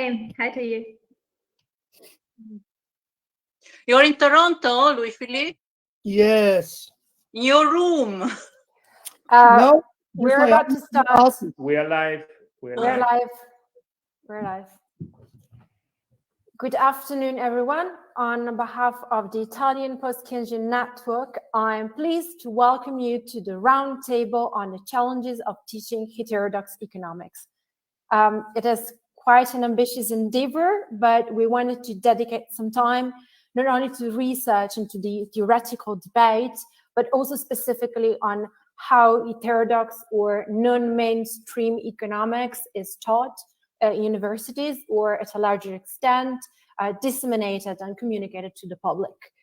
Hi. Hi to you. You're in Toronto, Louis-Philippe? Yes. In your room? No, we're about to start. We are live. We're live. We're live. Good afternoon, everyone. On behalf of the Italian Post-Keynesian Network, I'm pleased to welcome you to the Roundtable on the challenges of teaching heterodox economics. It is quite an ambitious endeavor, but we wanted to dedicate some time not only to research and to the theoretical debate, but also specifically on how heterodox or non-mainstream economics is taught at universities or at a larger extent disseminated and communicated to the public.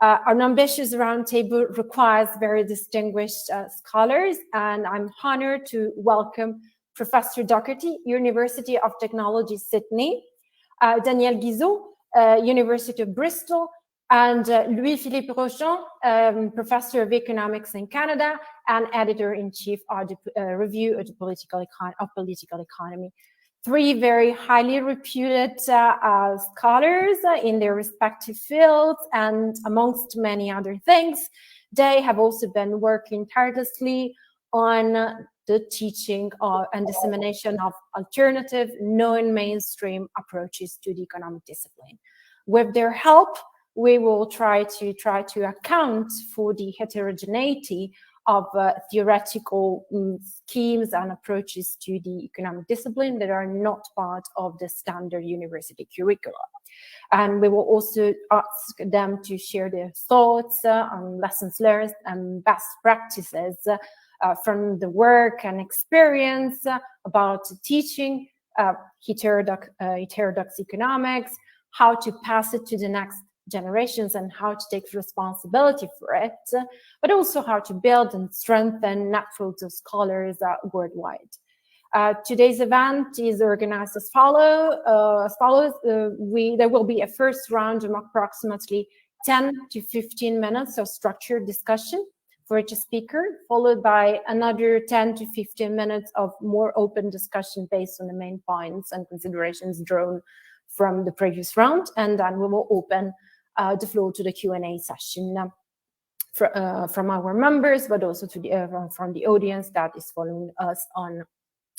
An ambitious roundtable requires very distinguished scholars, and I'm honored to welcome Professor Docherty, University of Technology, Sydney, Danielle GUIZZO, University of Bristol, and LOUIS-PHILIPPE ROCHON, Professor of Economics in Canada and Editor-in-Chief of the Review of the Political Economy. Three very highly reputed scholars in their respective fields, and amongst many other things, they have also been working tirelessly on the teaching and dissemination of alternative, non-mainstream approaches to the economic discipline. With their help, we will try to account for the heterogeneity of theoretical schemes and approaches to the economic discipline that are not part of the standard university curricula. And we will also ask them to share their thoughts on lessons learned and best practices from the work and experience about teaching heterodox economics, how to pass it to the next generations and how to take responsibility for it, but also how to build and strengthen networks of scholars worldwide. Today's event is organized as follows. There will be a first round of approximately 10 to 15 minutes of structured discussion for each speaker, followed by another 10 to 15 minutes of more open discussion based on the main points and considerations drawn from the previous round, and then we will open the floor to the Q&A session from our members, but also to the, from the audience that is following us on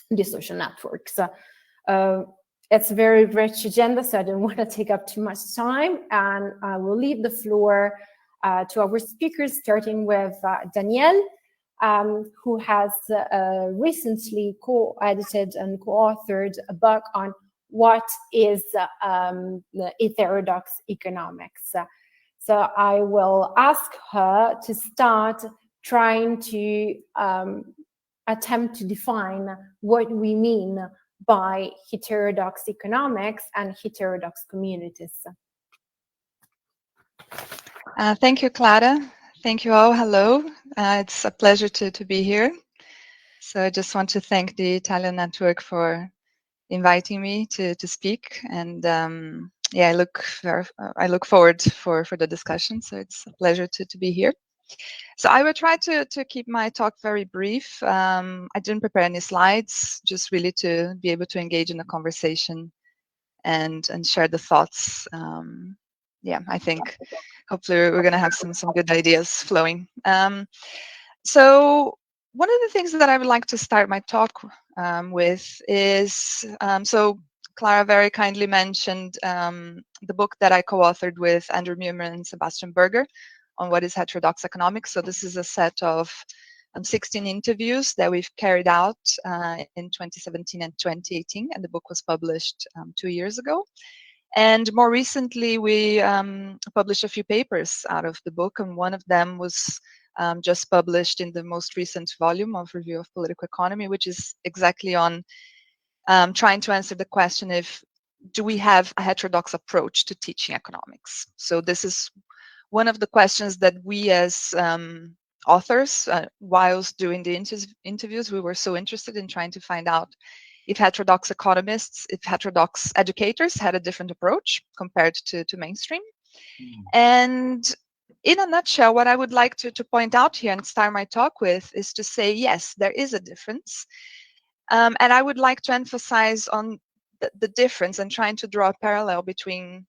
the social networks. It's a very rich agenda, so I don't want to take up too much time, and I will leave the floor to our speakers, starting with Danielle, who has recently co-edited and co-authored a book on what is heterodox economics. So I will ask her to start trying to attempt to define what we mean by heterodox economics and heterodox communities. Thank you, Clara. Thank you all. Hello. It's a pleasure to be here. So I just want to thank the Italian Network for inviting me to speak, and yeah, I look forward for the discussion. So it's a pleasure to be here. So I will try to keep my talk very brief. I didn't prepare any slides, just really to be able to engage in the conversation and share the thoughts. Yeah, I think hopefully we're going to have some good ideas flowing. So one of the things that I would like to start my talk with is, so Clara very kindly mentioned the book that I co-authored with Andrew Muirman and Sebastian Berger on what is heterodox economics. So this is a set of 16 interviews that we've carried out in 2017 and 2018, and the book was published 2 years ago. And more recently, we published a few papers out of the book, and one of them was just published in the most recent volume of Review of Political Economy, which is exactly on trying to answer the question if do we have a heterodox approach to teaching economics. So this is one of the questions that we as authors, whilst doing the interviews, we were so interested in trying to find out if heterodox economists, if heterodox educators had a different approach compared to mainstream. And in a nutshell, what I would like to point out here and start my talk with is to say, yes, there is a difference. And I would like to emphasize on the difference and trying to draw a parallel between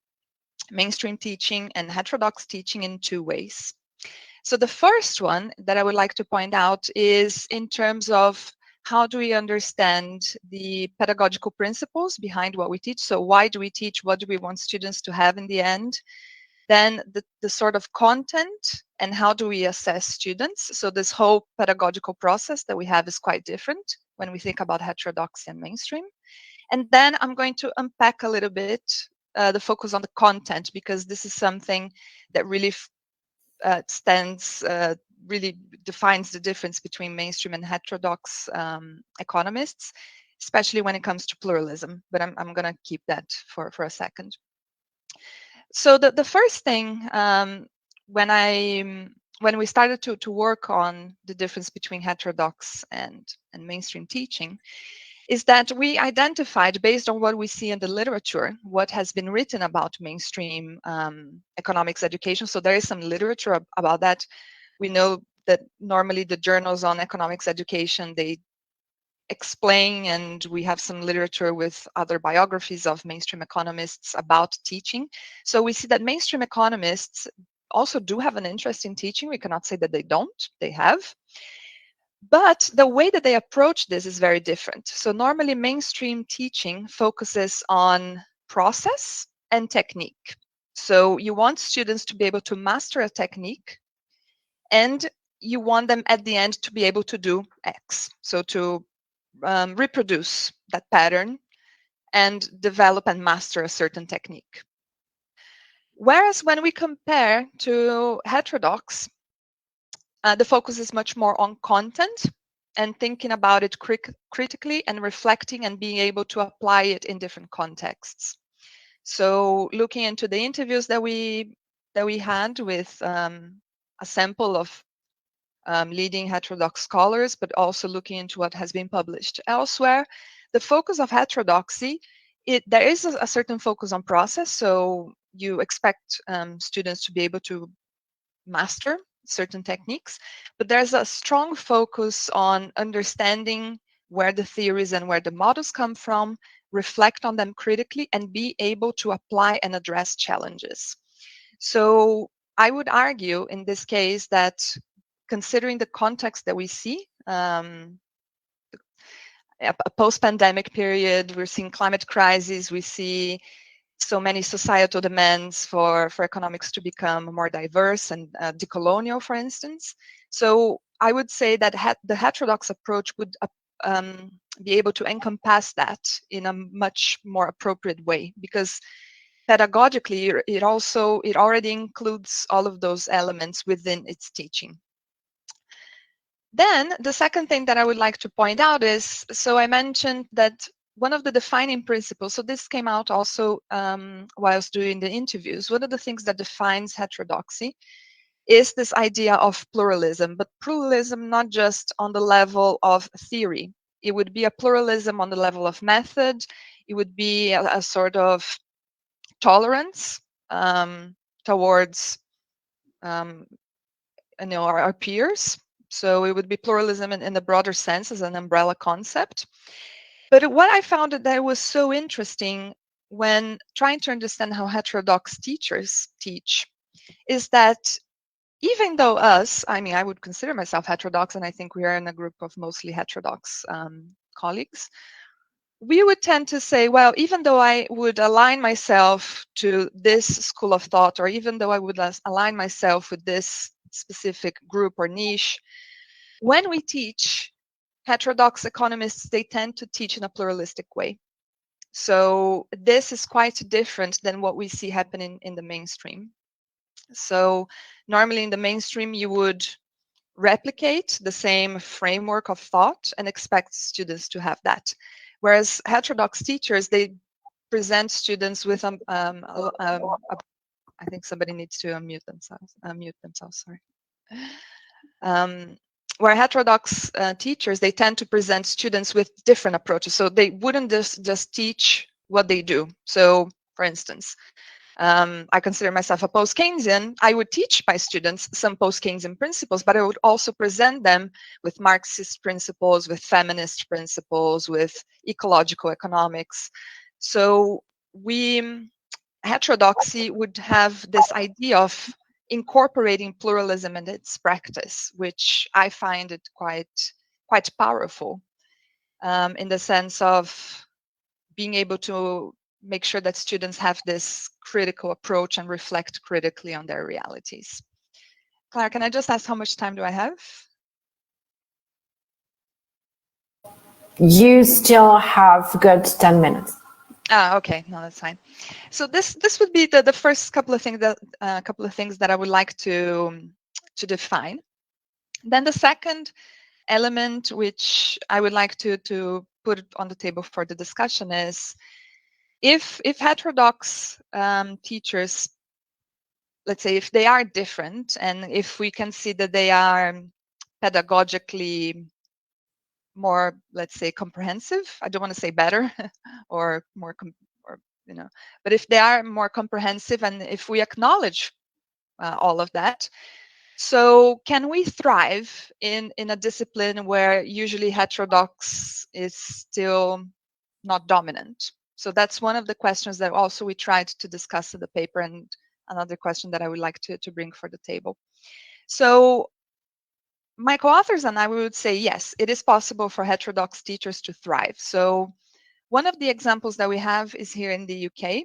mainstream teaching and heterodox teaching in two ways. So the first one that I would like to point out is in terms of how do we understand the pedagogical principles behind what we teach? So why do we teach? What do we want students to have in the end? Then the sort of content and how do we assess students? So this whole pedagogical process that we have is quite different when we think about heterodoxy and mainstream. And then I'm going to unpack a little bit the focus on the content, because this is something that really really defines the difference between mainstream and heterodox economists, especially when it comes to pluralism. But I'm going to keep that for a second. So the first thing, when we started to work on the difference between heterodox and mainstream teaching, is that we identified, based on what we see in the literature, what has been written about mainstream economics education. So there is some literature about that. We know that normally the journals on economics education, they explain, and we have some literature with other biographies of mainstream economists about teaching. So we see that mainstream economists also do have an interest in teaching. We cannot say that they don't, they have. But the way that they approach this is very different. So normally mainstream teaching focuses on process and technique. So you want students to be able to master a technique, and you want them at the end to be able to do X. So to reproduce that pattern and develop and master a certain technique. Whereas when we compare to heterodox, the focus is much more on content and thinking about it critically and reflecting and being able to apply it in different contexts. So looking into the interviews that we had with a sample of leading heterodox scholars, but also looking into what has been published elsewhere, the focus of heterodoxy, there is a certain focus on process. So you expect students to be able to master certain techniques, but there's a strong focus on understanding where the theories and where the models come from, reflect on them critically, and be able to apply and address challenges. So I would argue in this case that, considering the context that we see, a post-pandemic period, we're seeing climate crises, we see so many societal demands for economics to become more diverse and decolonial, for instance. So I would say that the heterodox approach would be able to encompass that in a much more appropriate way, because pedagogically it already includes all of those elements within its teaching. Then the second thing that I would like to point out is, so I mentioned that one of the defining principles, so this came out also whilst doing the interviews, one of the things that defines heterodoxy is this idea of pluralism, but pluralism not just on the level of theory. It would be a pluralism on the level of method. It would be a sort of tolerance towards our peers. So it would be pluralism in the broader sense as an umbrella concept. But what I found that was so interesting when trying to understand how heterodox teachers teach is that even though I would consider myself heterodox, and I think we are in a group of mostly heterodox colleagues, we would tend to say, well, even though I would align myself to this school of thought, or even though I would align myself with this specific group or niche, when we teach, heterodox economists, they tend to teach in a pluralistic way. So this is quite different than what we see happening in the mainstream. So normally in the mainstream, you would replicate the same framework of thought and expect students to have that. Whereas heterodox teachers, they present students with I think somebody needs to unmute themselves, sorry. Where heterodox teachers, they tend to present students with different approaches. So they wouldn't just teach what they do. So for instance, I consider myself a post-Keynesian. I would teach my students some post-Keynesian principles, but I would also present them with Marxist principles, with feminist principles, with ecological economics. So heterodoxy would have this idea of incorporating pluralism in its practice, which I find it quite powerful, in the sense of being able to make sure that students have this critical approach and reflect critically on their realities. Clara, can I just ask how much time do I have? You still have good 10 minutes. Ah, okay, no, that's fine. So this would be the first couple of things that I would like to define. Then the second element, which I would like to put on the table for the discussion, is if heterodox teachers, let's say, if they are different, and if we can see that they are pedagogically more, let's say, comprehensive. I don't want to say better or more, but if they are more comprehensive, and if we acknowledge all of that, so can we thrive in a discipline where usually heterodox is still not dominant? So that's one of the questions that also we tried to discuss in the paper, and another question that I would like to bring for the table. So my co-authors and I, we would say, yes, it is possible for heterodox teachers to thrive. So one of the examples that we have is here in the UK,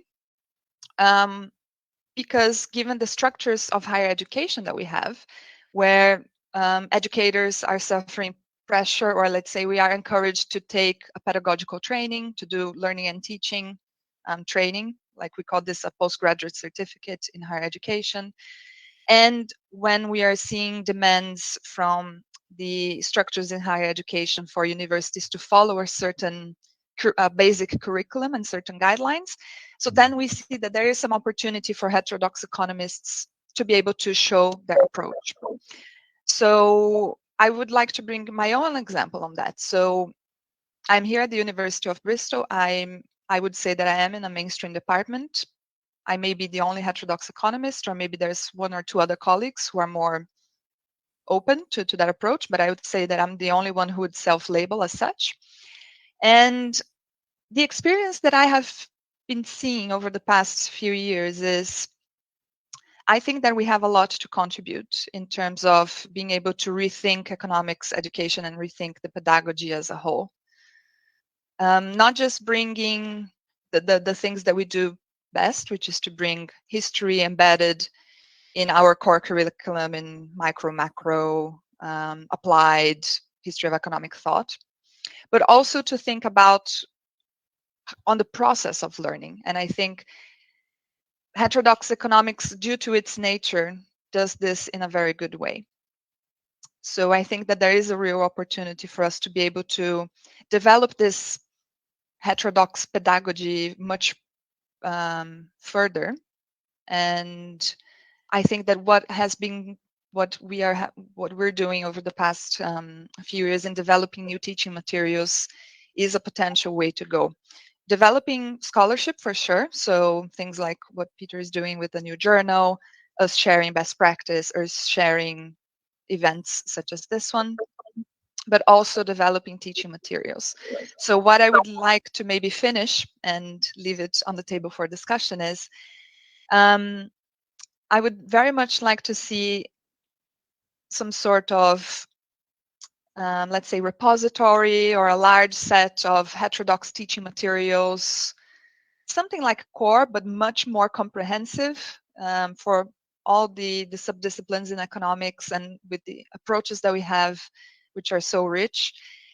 because given the structures of higher education that we have, where educators are suffering pressure, or let's say we are encouraged to take a pedagogical training, to do learning and teaching training, like we call this a postgraduate certificate in higher education. And when we are seeing demands from the structures in higher education for universities to follow a certain basic curriculum and certain guidelines, so then we see that there is some opportunity for heterodox economists to be able to show their approach. So I would like to bring my own example on that. So I'm here at the University of Bristol. I would say that I am in a mainstream department. I may be the only heterodox economist, or maybe there's one or two other colleagues who are more open to that approach, but I would say that I'm the only one who would self-label as such. And the experience that I have been seeing over the past few years is, I think that we have a lot to contribute in terms of being able to rethink economics education and rethink the pedagogy as a whole. Not just bringing the things that we do best, which is to bring history embedded in our core curriculum in micro, macro, applied history of economic thought, but also to think about on the process of learning. And I think heterodox economics, due to its nature, does this in a very good way. So I think that there is a real opportunity for us to be able to develop this heterodox pedagogy much further. And I think that what we're doing over the past few years in developing new teaching materials is a potential way to go. Developing scholarship for sure, so things like what Peter is doing with the new journal, us sharing best practice, or sharing events such as this one, but also developing teaching materials. So what I would like to maybe finish and leave it on the table for discussion is, I would very much like to see some sort of, let's say, repository or a large set of heterodox teaching materials, something like core, but much more comprehensive for all the subdisciplines in economics, and with the approaches that we have, which are so rich,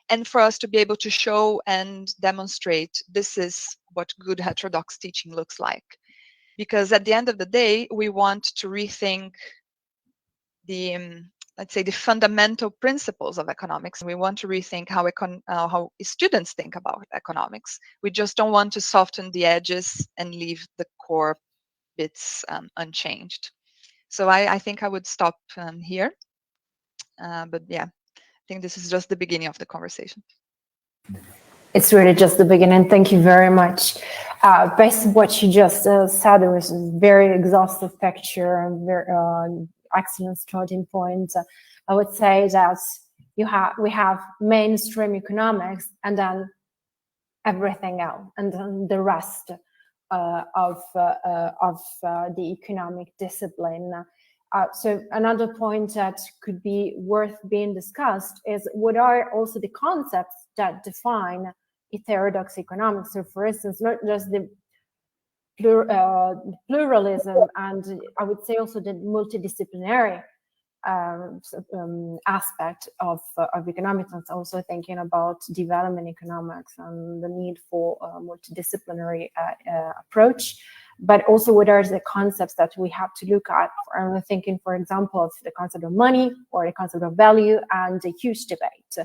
and for us to be able to show and demonstrate this is what good heterodox teaching looks like. Because at the end of the day, we want to rethink the, let's say, the fundamental principles of economics. And we want to rethink how students think about economics. We just don't want to soften the edges and leave the core bits unchanged. So I think I would stop here. But yeah, I think this is just the beginning of the conversation. It's really just the beginning. Thank you very much. Based on what you just said, there was a very exhaustive picture and very excellent starting point. I would say that we have mainstream economics, and then everything else and then the rest of the economic discipline. So another point that could be worth being discussed is what are also the concepts that define heterodox economics. So for instance, not just the pluralism, and I would say also the multidisciplinary aspect of economics, and also thinking about development economics and the need for a multidisciplinary approach, but also what are the concepts that we have to look at. I'm thinking, for example, of the concept of money or the concept of value, and the huge debate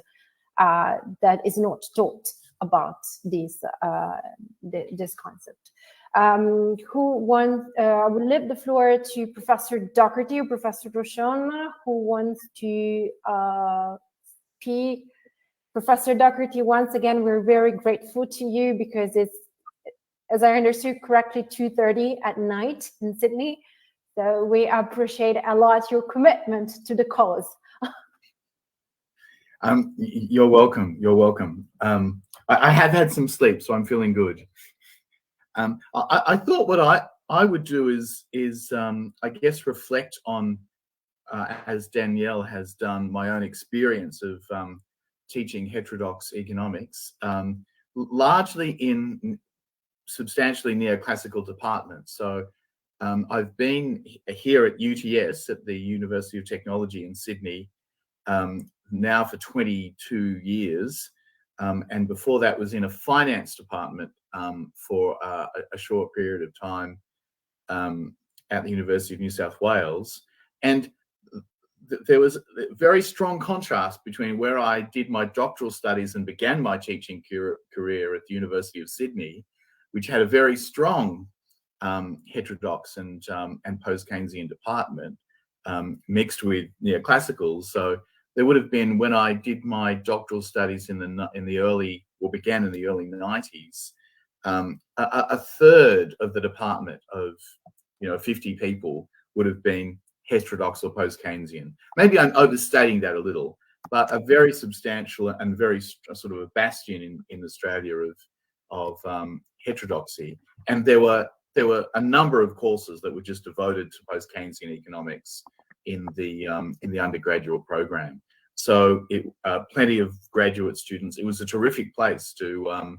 that is not taught about this concept. Who wants? I will leave the floor to Professor Docherty or Professor Rochon. Who wants to speak? Professor Docherty, once again, we're very grateful to you because it's, as I understood correctly, 2:30 at night in Sydney. So we appreciate a lot your commitment to the cause. You're welcome. You're welcome. I have had some sleep, so I'm feeling good. I thought what I would do is I guess reflect on, as Danielle has done, my own experience of teaching heterodox economics, largely in substantially neoclassical departments. So I've been here at UTS, at the University of Technology in Sydney, now for 22 years. And before that was in a finance department for a short period of time at the University of New South Wales. And there was a very strong contrast between where I did my doctoral studies and began my teaching career at the University of Sydney, which had a very strong heterodox and post-Keynesian department mixed with neoclassicals. So there would have been, when I did my doctoral studies in the early, or began in the early 90s, a third of the department of 50 people would have been heterodox or post-Keynesian. Maybe I'm overstating that a little, but a very substantial and very sort of a bastion in Australia of heterodoxy. And there were a number of courses that were just devoted to post-Keynesian economics in the undergraduate program. So plenty of graduate students. It was a terrific place to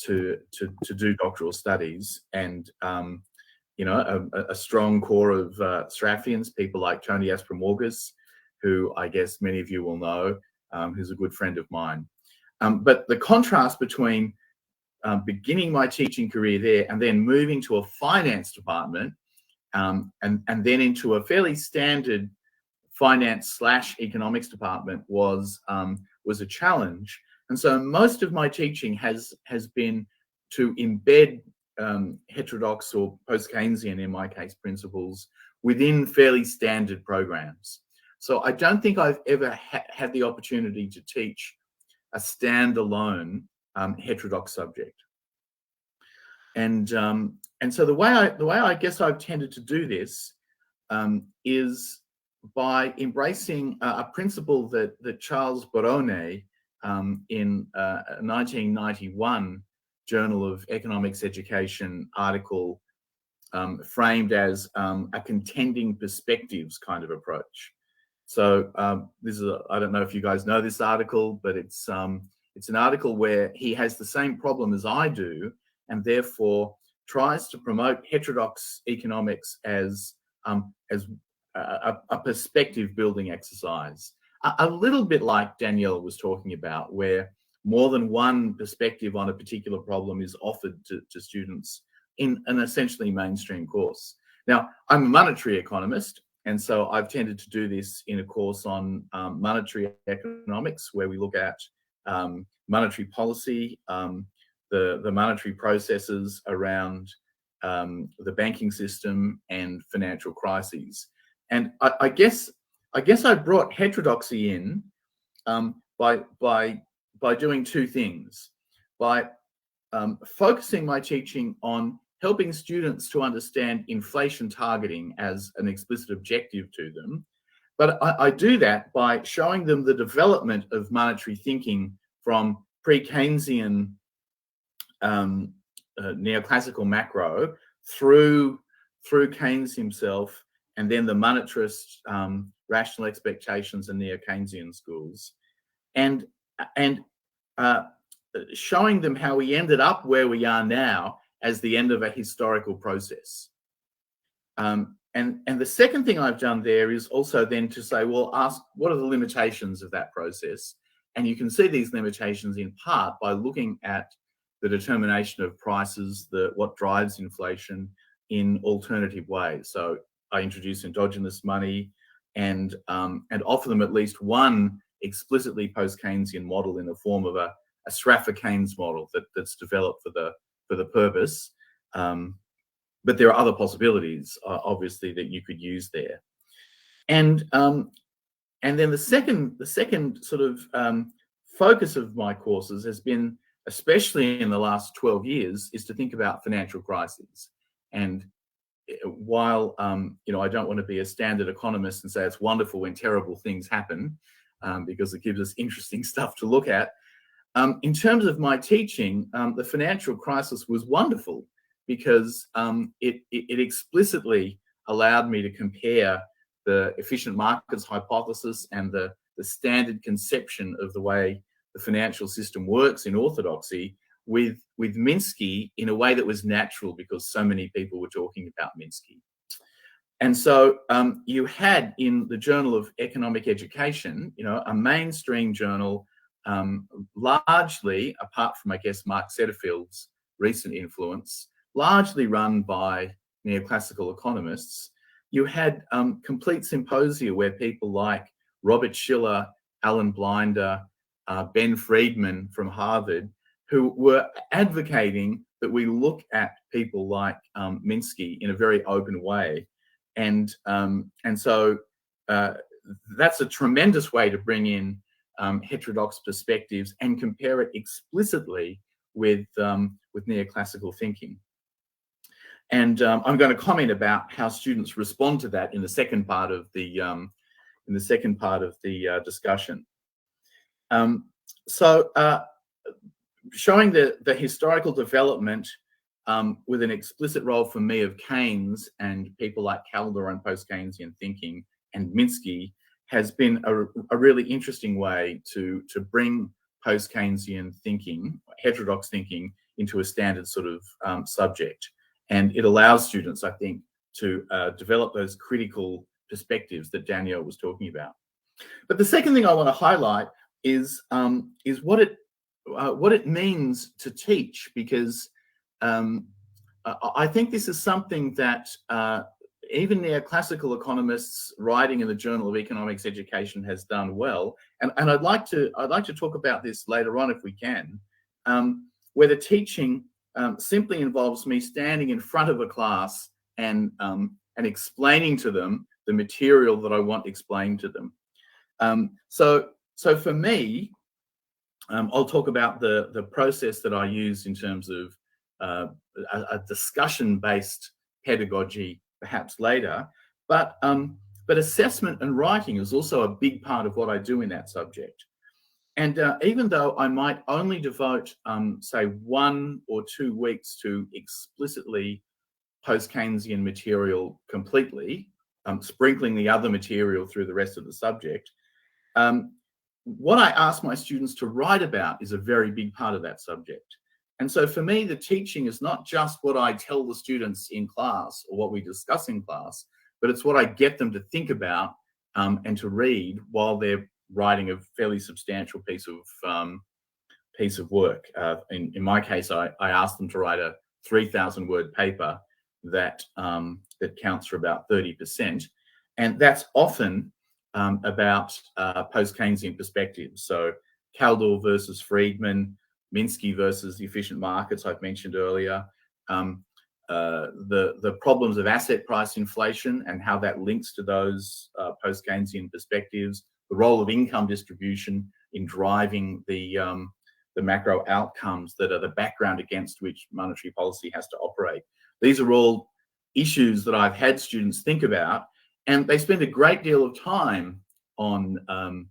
do doctoral studies, and a strong core of Serafians, people like Tony Aspromorgas, who I guess many of you will know, who's a good friend of mine. But the contrast between beginning my teaching career there and then moving to a finance department and then into a fairly standard finance/economics department was a challenge. And so most of my teaching has been to embed heterodox or post-Keynesian, in my case, principles within fairly standard programs. So I don't think I've ever had the opportunity to teach a standalone heterodox subject. And so the way I guess I've tended to do this is by embracing a principle that Charles Borrone in a 1991 Journal of Economics Education article framed as a contending perspectives kind of approach. So this is I don't know if you guys know this article, but it's an article where he has the same problem as I do, and therefore tries to promote heterodox economics as a perspective building exercise, a little bit like Danielle was talking about, where more than one perspective on a particular problem is offered to students in an essentially mainstream course. Now, I'm a monetary economist, and so I've tended to do this in a course on monetary economics, where we look at monetary policy, the monetary processes around the banking system and financial crises. And I guess I brought heterodoxy in by doing two things: by focusing my teaching on helping students to understand inflation targeting as an explicit objective to them. But I do that by showing them the development of monetary thinking from pre-Keynesian neoclassical macro through Keynes himself, and then the monetarist rational expectations and neo-Keynesian schools, and showing them how we ended up where we are now as the end of a historical process. And the second thing I've done there is also then to say, well, ask what are the limitations of that process? And you can see these limitations in part by looking at the determination of prices, what drives inflation in alternative ways. So I introduce endogenous money and offer them at least one explicitly post-Keynesian model in the form of a Sraffa-Keynes model that's developed for the purpose. But there are other possibilities, obviously, that you could use there. And then the second sort of focus of my courses has been, especially in the last 12 years, is to think about financial crises. And while I don't want to be a standard economist and say it's wonderful when terrible things happen, because it gives us interesting stuff to look at. In terms of my teaching, the financial crisis was wonderful because it explicitly allowed me to compare the efficient markets hypothesis and the standard conception of the way the financial system works in orthodoxy with Minsky in a way that was natural because so many people were talking about Minsky. And so you had in the Journal of Economic Education, a mainstream journal, largely, apart from, I guess, Mark Setterfield's recent influence, largely run by neoclassical economists. You had complete symposia where people like Robert Shiller, Alan Blinder, Ben Friedman from Harvard, who were advocating that we look at people like Minsky in a very open way. And so that's a tremendous way to bring in heterodox perspectives and compare it explicitly with neoclassical thinking. And I'm going to comment about how students respond to that in the second part of the discussion. Showing the historical development with an explicit role for me of Keynes and people like Calder on post-Keynesian thinking and Minsky has been a really interesting way to bring post-Keynesian thinking, heterodox thinking, into a standard sort of subject. And it allows students, I think, to develop those critical perspectives that Danielle was talking about. But the second thing I want to highlight is what it means to teach, because I think this is something that even neoclassical economists writing in the Journal of Economics Education has done well, and I'd like to talk about this later on if we can, where the teaching simply involves me standing in front of a class and explaining to them the material that I want explained to them. So for me, I'll talk about the process that I use in terms of a discussion-based pedagogy perhaps later, but assessment and writing is also a big part of what I do in that subject. And even though I might only devote, say, 1 or 2 weeks to explicitly post-Keynesian material completely, sprinkling the other material through the rest of the subject, what I ask my students to write about is a very big part of that subject. And so for me, the teaching is not just what I tell the students in class or what we discuss in class, but it's what I get them to think about and to read while they're writing a fairly substantial piece of work. In my case, I asked them to write a 3,000-word paper that counts for about 30%, and that's often about post-Keynesian perspectives. So Kaldor versus Friedman, Minsky versus the efficient markets I've mentioned earlier, the problems of asset price inflation and how that links to those post-Keynesian perspectives, the role of income distribution in driving the macro outcomes that are the background against which monetary policy has to operate. These are all issues that I've had students think about, and they spend a great deal of time on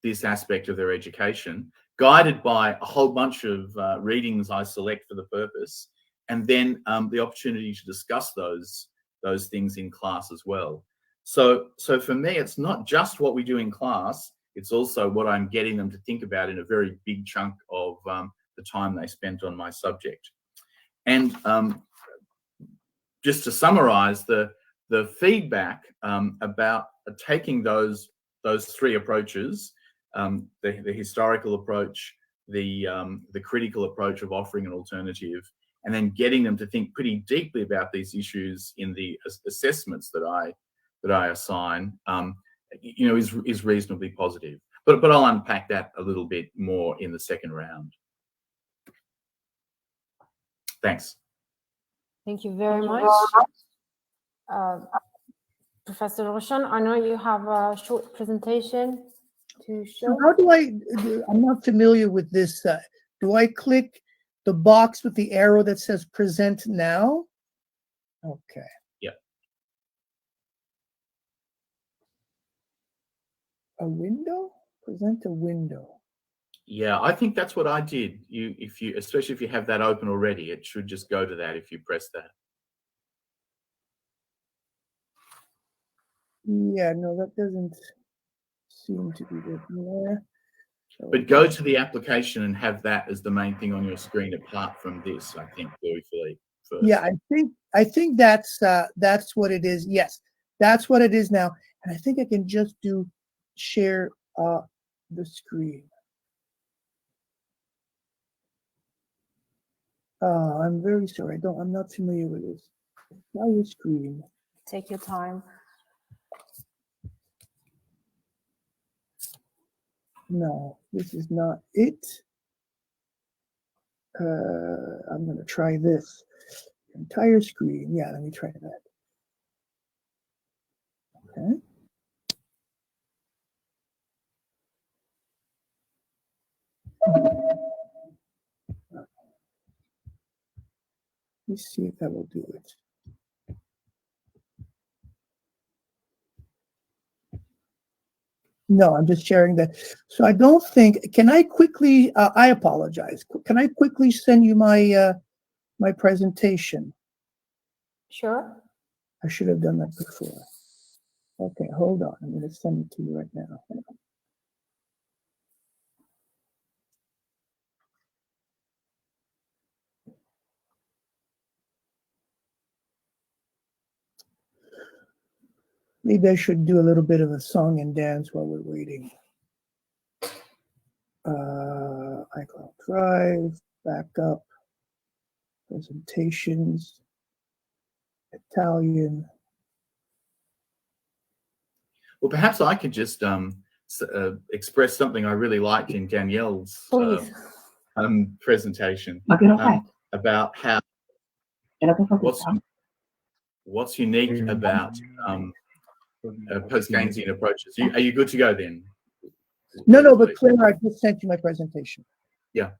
this aspect of their education guided by a whole bunch of readings I select for the purpose, and then the opportunity to discuss those things in class as well. So for me, it's not just what we do in class, it's also what I'm getting them to think about in a very big chunk of the time they spent on my subject. And just to summarize, the feedback about taking those three approaches, the historical approach, the critical approach of offering an alternative, and then getting them to think pretty deeply about these issues in the assessments that I assign, you know, is reasonably positive. But I'll unpack that a little bit more in the second round. Thanks. Thank you very much. Professor Rochon, I know you have a short presentation to show. So how do I'm not familiar with this. Do I click the box with the arrow that says present now? Okay. Yeah. A window? Present a window. Yeah, I think that's what I did. Especially if you have that open already, it should just go to that if you press that. Yeah, no, that doesn't seem to be written there. So But go to the application and have that as the main thing on your screen apart from this, I think, Louis-Philippe, first. yeah, I think that's what it is. Yes, that's what it is now. And I think I can just do share the screen. I'm very sorry. I'm not familiar with this. Now your screen. Take your time. No, this is not it. I'm going to try this. Entire screen. Yeah, let me try that. Okay. Let's see if that will do it. No, I'm just sharing that. So I don't think, can I quickly, I apologize. Can I quickly send you my my presentation? Sure. I should have done that before. Okay, hold on. I'm going to send it to you right now. Maybe I should do a little bit of a song and dance while we're waiting. iCloud Drive, backup, presentations, Italian. Well, perhaps I could just express something I really liked in Danielle's presentation about how what's unique about post-Keynesian approaches. Are you good to go then? No, but Clara, I just sent you my presentation. Yeah.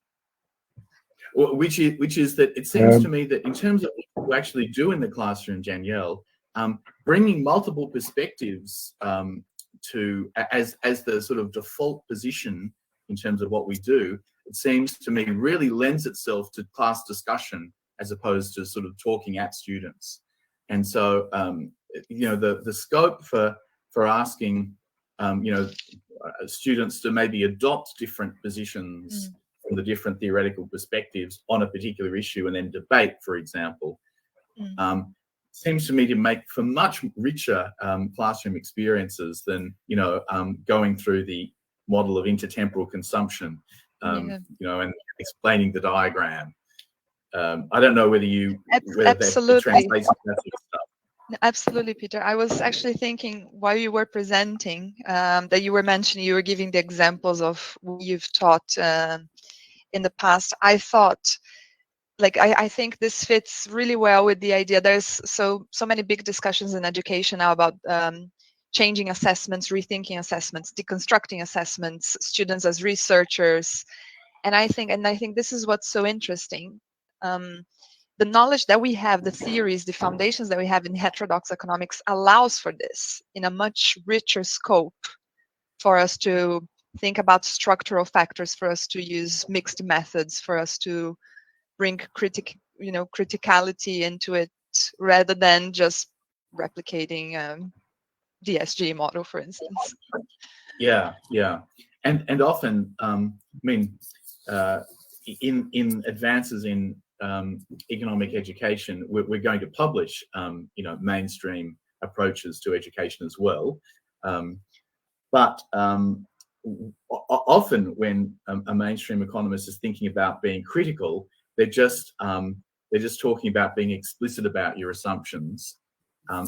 Well, which is that it seems to me that in terms of what you actually do in the classroom, Danielle, bringing multiple perspectives to as the sort of default position in terms of what we do, it seems to me really lends itself to class discussion as opposed to sort of talking at students. And so, you know, the scope for asking, you know, students to maybe adopt different positions from the different theoretical perspectives on a particular issue and then debate, for example, seems to me to make for much richer classroom experiences than, you know, going through the model of intertemporal consumption, you know, and explaining the diagram. I don't know whether absolutely. that translates to that sort of stuff. Absolutely, Peter. I was actually thinking while you were presenting that you were mentioning, you were giving the examples of what you've taught in the past. I thought, like, I think this fits really well with the idea. There's so many big discussions in education now about changing assessments, rethinking assessments, deconstructing assessments, students as researchers, and I think this is what's so interesting. The knowledge that we have, the theories, the foundations that we have in heterodox economics allows for this in a much richer scope for us to think about structural factors, for us to use mixed methods, for us to bring criticality into it, rather than just replicating the SG model, for instance. Yeah, and often, in advances in economic education, we're going to publish, mainstream approaches to education as well. But often, when a mainstream economist is thinking about being critical, they're just talking about being explicit about your assumptions,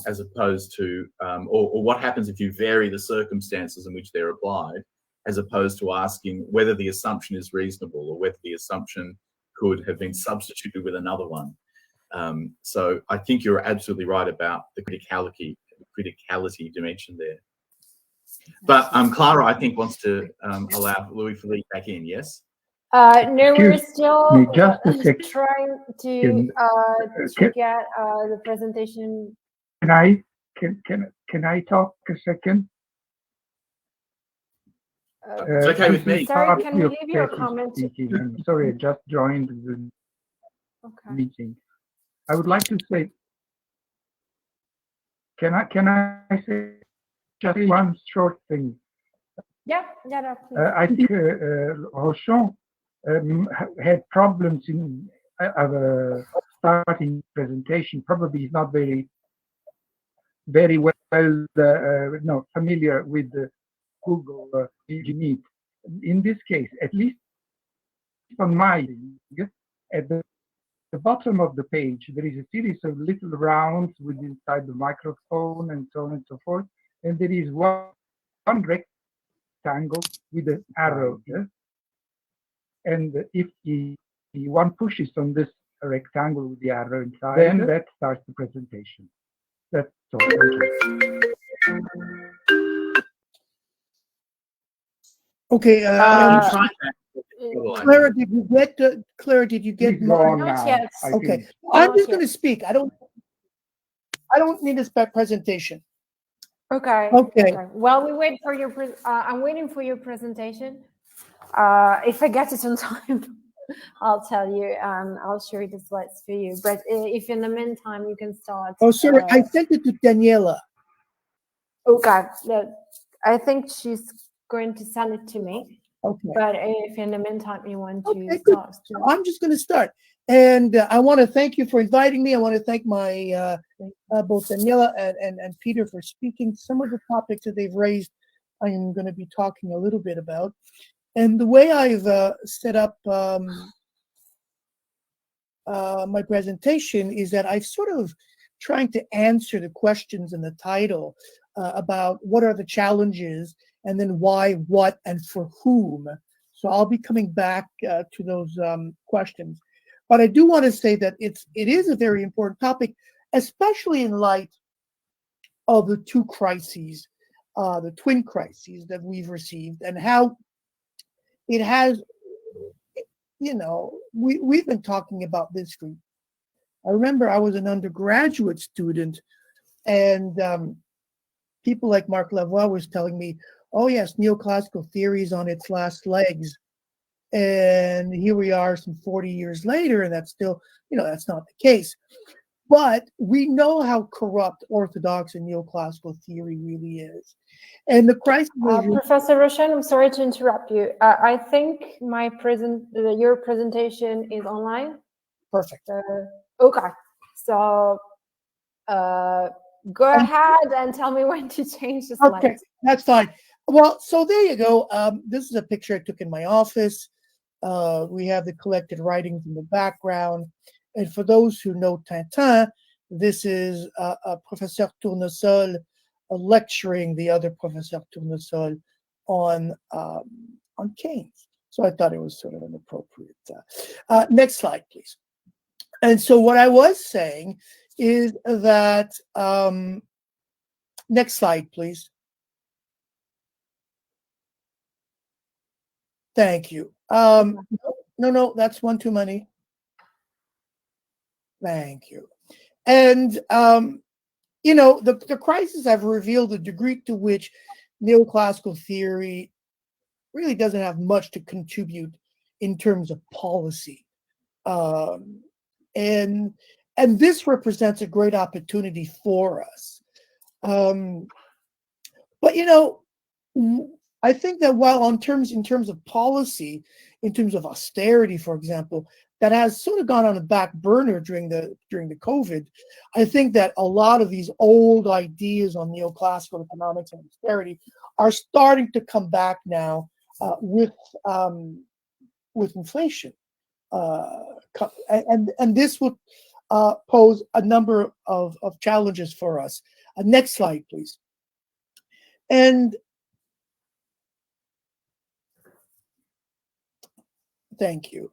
as opposed to, or what happens if you vary the circumstances in which they're applied, as opposed to asking whether the assumption is reasonable or whether the assumption could have been substituted with another one. So I think you're absolutely right about the criticality dimension there. But Clara, I think, wants to allow Louis-Philippe back in, yes? No, we're still just a trying to get the presentation. Can I talk a second? It's okay with me. Sorry, can you leave your comment? I'm sorry, I just joined the meeting. I would like to say, can I say just one short thing? Yeah, please. I think Rochon had problems in starting presentation. Probably is not very well familiar with the Google Meet. In this case, at least on my, at the bottom of the page, there is a series of little rounds with inside the microphone and so on and so forth, and there is one rectangle with an arrow. And if one pushes on this rectangle with the arrow inside, then that starts the presentation. That's all. Thank you. Okay. Clara, Clara, did you get mine? Not yet. Okay. I'm just going to speak. I don't need a presentation. Okay. While we wait for your, I'm waiting for your presentation. If I get it on time, I'll tell you, and I'll share the slides for you. But if in the meantime you can start. Oh, sorry, I sent it to Daniela. Okay. I think she's going to send it to me. Okay. But if in the meantime you want to start. I'm just going to start. And I want to thank you for inviting me. I want to thank my both Daniela and Peter for speaking. Some of the topics that they've raised, I am going to be talking a little bit about. And the way I've set up my presentation is that I've sort of trying to answer the questions in the title about what are the challenges, and then why, what, and for whom. So I'll be coming back to those questions. But I do want to say that it is a very important topic, especially in light of the two crises, the twin crises that we've received, and how it has, we've been talking about this for, I remember I was an undergraduate student, and people like Marc Lavoie was telling me, oh yes, neoclassical theory is on its last legs. And here we are some 40 years later, and that's still, that's not the case. But we know how corrupt orthodox and neoclassical theory really is. And the crisis... Professor Rochon, I'm sorry to interrupt you. I think your presentation is online. Perfect. Okay. So go ahead and tell me when to change the slides. Okay, that's fine. Well, so there you go. This is a picture I took in my office. We have the collected writings in the background. And for those who know Tintin, this is Professor Tournesol lecturing the other Professor Tournesol on Keynes. So I thought it was sort of an appropriate. Next slide, please. And so what I was saying is that, next slide, please. Thank you. No, that's one too many. Thank you. And, the crisis have revealed the degree to which neoclassical theory really doesn't have much to contribute in terms of policy. And this represents a great opportunity for us. But I think that while in terms of policy, in terms of austerity, for example, that has sort of gone on the back burner during the COVID, I think that a lot of these old ideas on neoclassical economics and austerity are starting to come back now with inflation, and this would pose a number of challenges for us. Next slide, please. And thank you.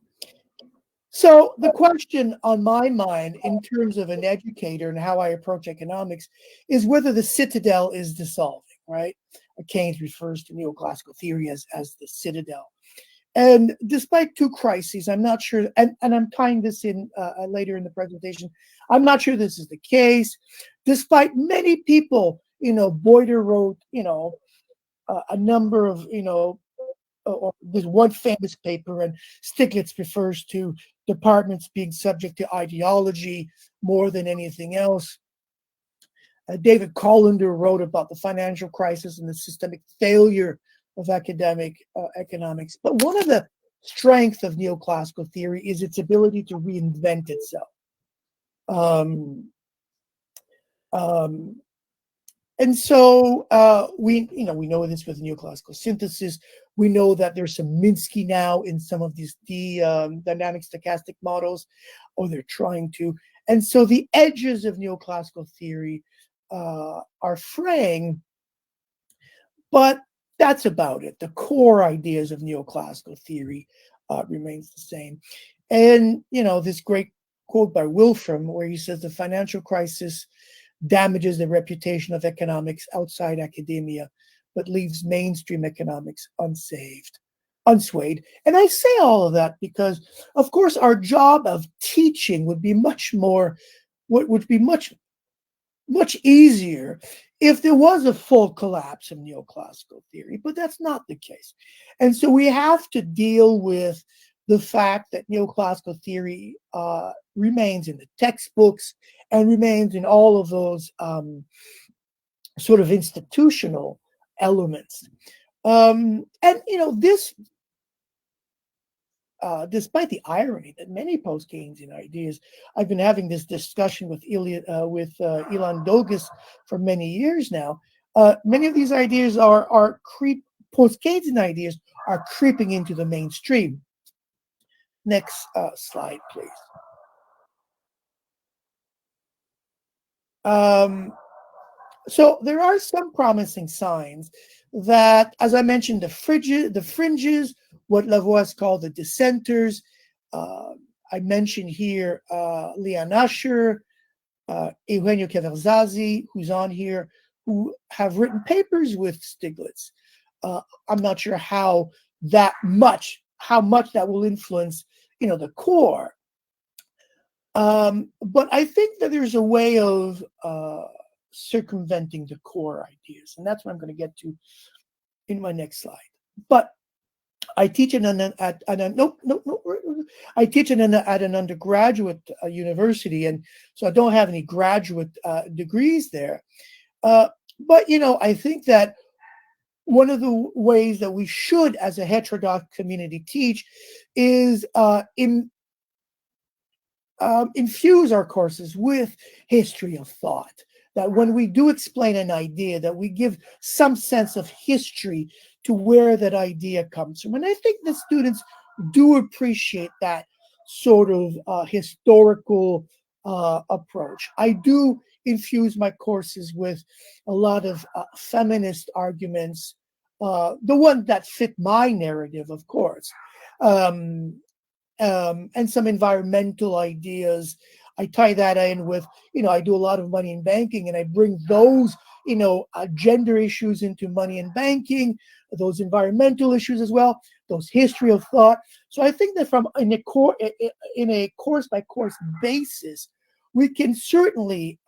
So the question on my mind in terms of an educator and how I approach economics is whether the citadel is dissolving, right? Keynes refers to neoclassical theory as the citadel. And despite two crises, I'm not sure, and I'm tying this in later in the presentation, I'm not sure this is the case. Despite many people, Boyder wrote, a number of, or there's one famous paper, and Stiglitz refers to departments being subject to ideology more than anything else. David Collender wrote about the financial crisis and the systemic failure of academic economics. But one of the strengths of neoclassical theory is its ability to reinvent itself. And so we know this with neoclassical synthesis. We know that there's some Minsky now in some of these dynamic stochastic models, or they're trying to. And so the edges of neoclassical theory are fraying, but that's about it. The core ideas of neoclassical theory remains the same. And, this great quote by Wolfram, where he says the financial crisis damages the reputation of economics outside academia, but leaves mainstream economics unswayed. And I say all of that because, of course, our job of teaching would be much easier if there was a full collapse of neoclassical theory, but that's not the case. And so we have to deal with the fact that neoclassical theory remains in the textbooks and remains in all of those sort of institutional elements. And this, despite the irony that many post-Keynesian ideas, I've been having this discussion with Ilan Dougis for many years now. Many of these ideas post-Keynesian ideas are creeping into the mainstream. Next slide, please. So there are some promising signs that, as I mentioned, the fringes, what Lavois called the dissenters. I mentioned here Leon Usher, Eugenio Keverzazi, who's on here, who have written papers with Stiglitz. I'm not sure how much that will influence, the core. But I think that there's a way of circumventing the core ideas, and that's what I'm going to get to in my next slide. But I teach at an undergraduate university, and so I don't have any graduate degrees there. But I think that one of the ways that we should, as a heterodox community, teach is infuse our courses with history of thought. That when we do explain an idea, that we give some sense of history to where that idea comes from. And I think the students do appreciate that sort of historical approach. I do infuse my courses with a lot of feminist arguments, the one that fit my narrative, of course, and some environmental ideas. I tie that in with, I do a lot of money in banking, and I bring those, gender issues into money and banking, those environmental issues as well, those history of thought. So I think that in a course by course basis, we can certainly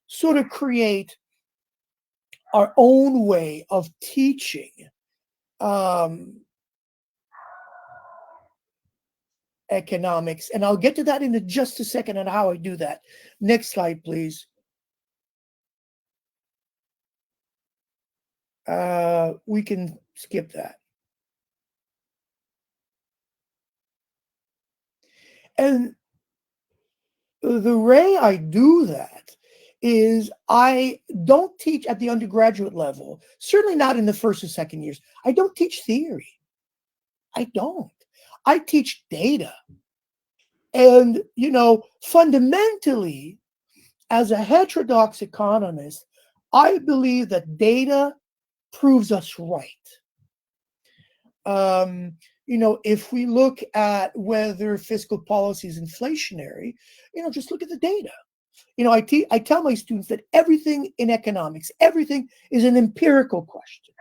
sort of create our own way of teaching. economics. And I'll get to that in just a second on how I do that. Next slide, please. We can skip that. And the way I do that is I don't teach at the undergraduate level, certainly not in the first or second years. I don't teach theory. I don't. I teach data. And, you know, fundamentally, as a heterodox economist, I believe that data proves us right. You know, if we look at whether fiscal policy is inflationary, you know, just look at the data. You know, I tell my students that everything in economics, everything is an empirical question.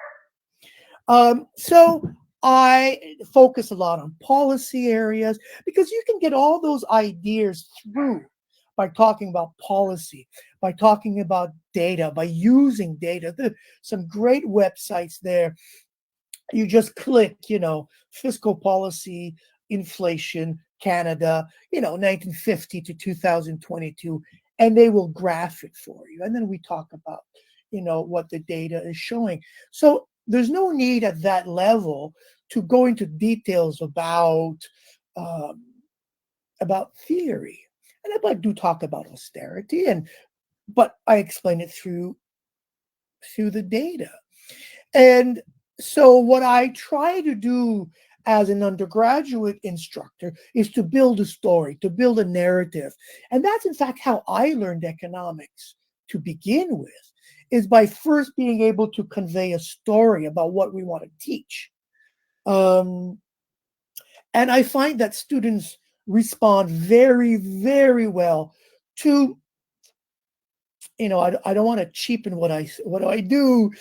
So I focus a lot on policy areas because you can get all those ideas through by talking about policy, by talking about data, by using data. There's some great websites there. You just click, you know, fiscal policy, inflation, Canada, you know, 1950 to 2022, and they will graph it for you. And then we talk about, you know, what the data is showing. So there's no need at that level to go into details about theory. And I do talk about austerity, but I explain it through the data. And so what I try to do as an undergraduate instructor is to build a story, to build a narrative. And that's in fact how I learned economics to begin with, is by first being able to convey a story about what we want to teach. And I find that students respond very, very well to, you know, I don't want to cheapen what I do,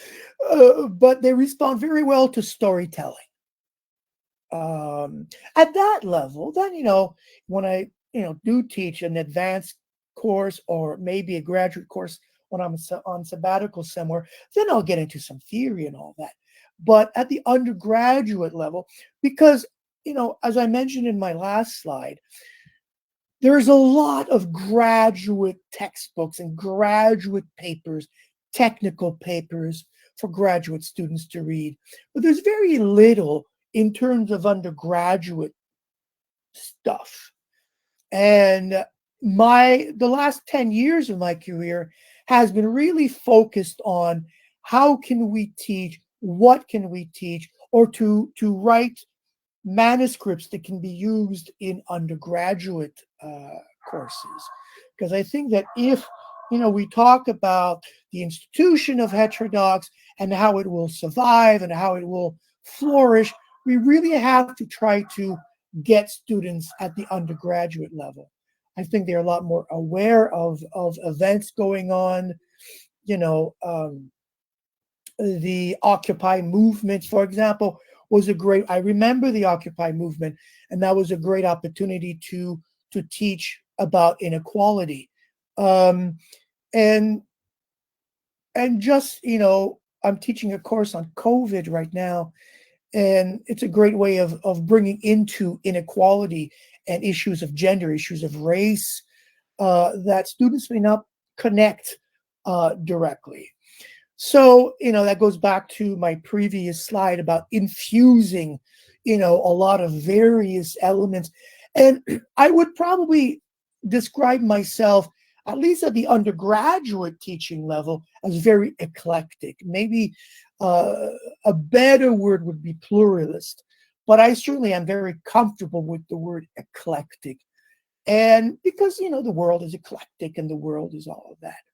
but they respond very well to storytelling. At that level, then, you know, when I, you know, do teach an advanced course or maybe a graduate course when I'm on sabbatical somewhere, then I'll get into some theory and all that. But at the undergraduate level, because, you know, as I mentioned in my last slide, there's a lot of graduate textbooks and graduate papers, technical papers for graduate students to read, but there's very little in terms of undergraduate stuff. And the last 10 years of my career has been really focused on how can we teach, what can we teach, or to write manuscripts that can be used in undergraduate courses. Because I think that if, you know, we talk about the institution of heterodox and how it will survive and how it will flourish, we really have to try to get students at the undergraduate level. I think they're a lot more aware of events going on, you know, the Occupy movement, for example, was I remember the Occupy movement, and that was a great opportunity to teach about inequality. And just, you know, I'm teaching a course on COVID right now, and it's a great way of bringing into inequality and issues of gender, issues of race, that students may not connect directly. So, you know, that goes back to my previous slide about infusing, you know, a lot of various elements. And I would probably describe myself, at least at the undergraduate teaching level, as very eclectic. Maybe a better word would be pluralist, but I certainly am very comfortable with the word eclectic. And because, you know, the world is eclectic and the world is all of that.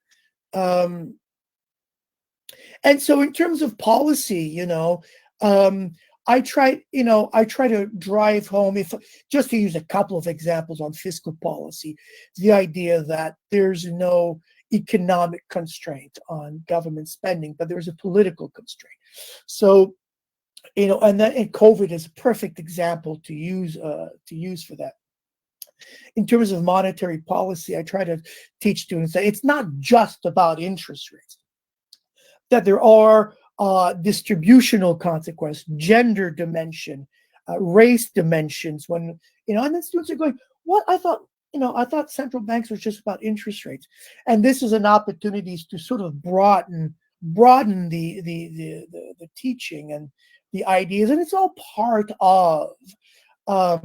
And so in terms of policy, you know, I try to drive home, just to use a couple of examples on fiscal policy, the idea that there's no economic constraint on government spending, but there's a political constraint. So, you know, and COVID is a perfect example to use for that. In terms of monetary policy, I try to teach students that it's not just about interest rates, that there are distributional consequences, gender dimension, race dimensions. When and then students are going, "What? I thought central banks was just about interest rates," and this is an opportunity to sort of broaden the teaching and the ideas, and it's all part of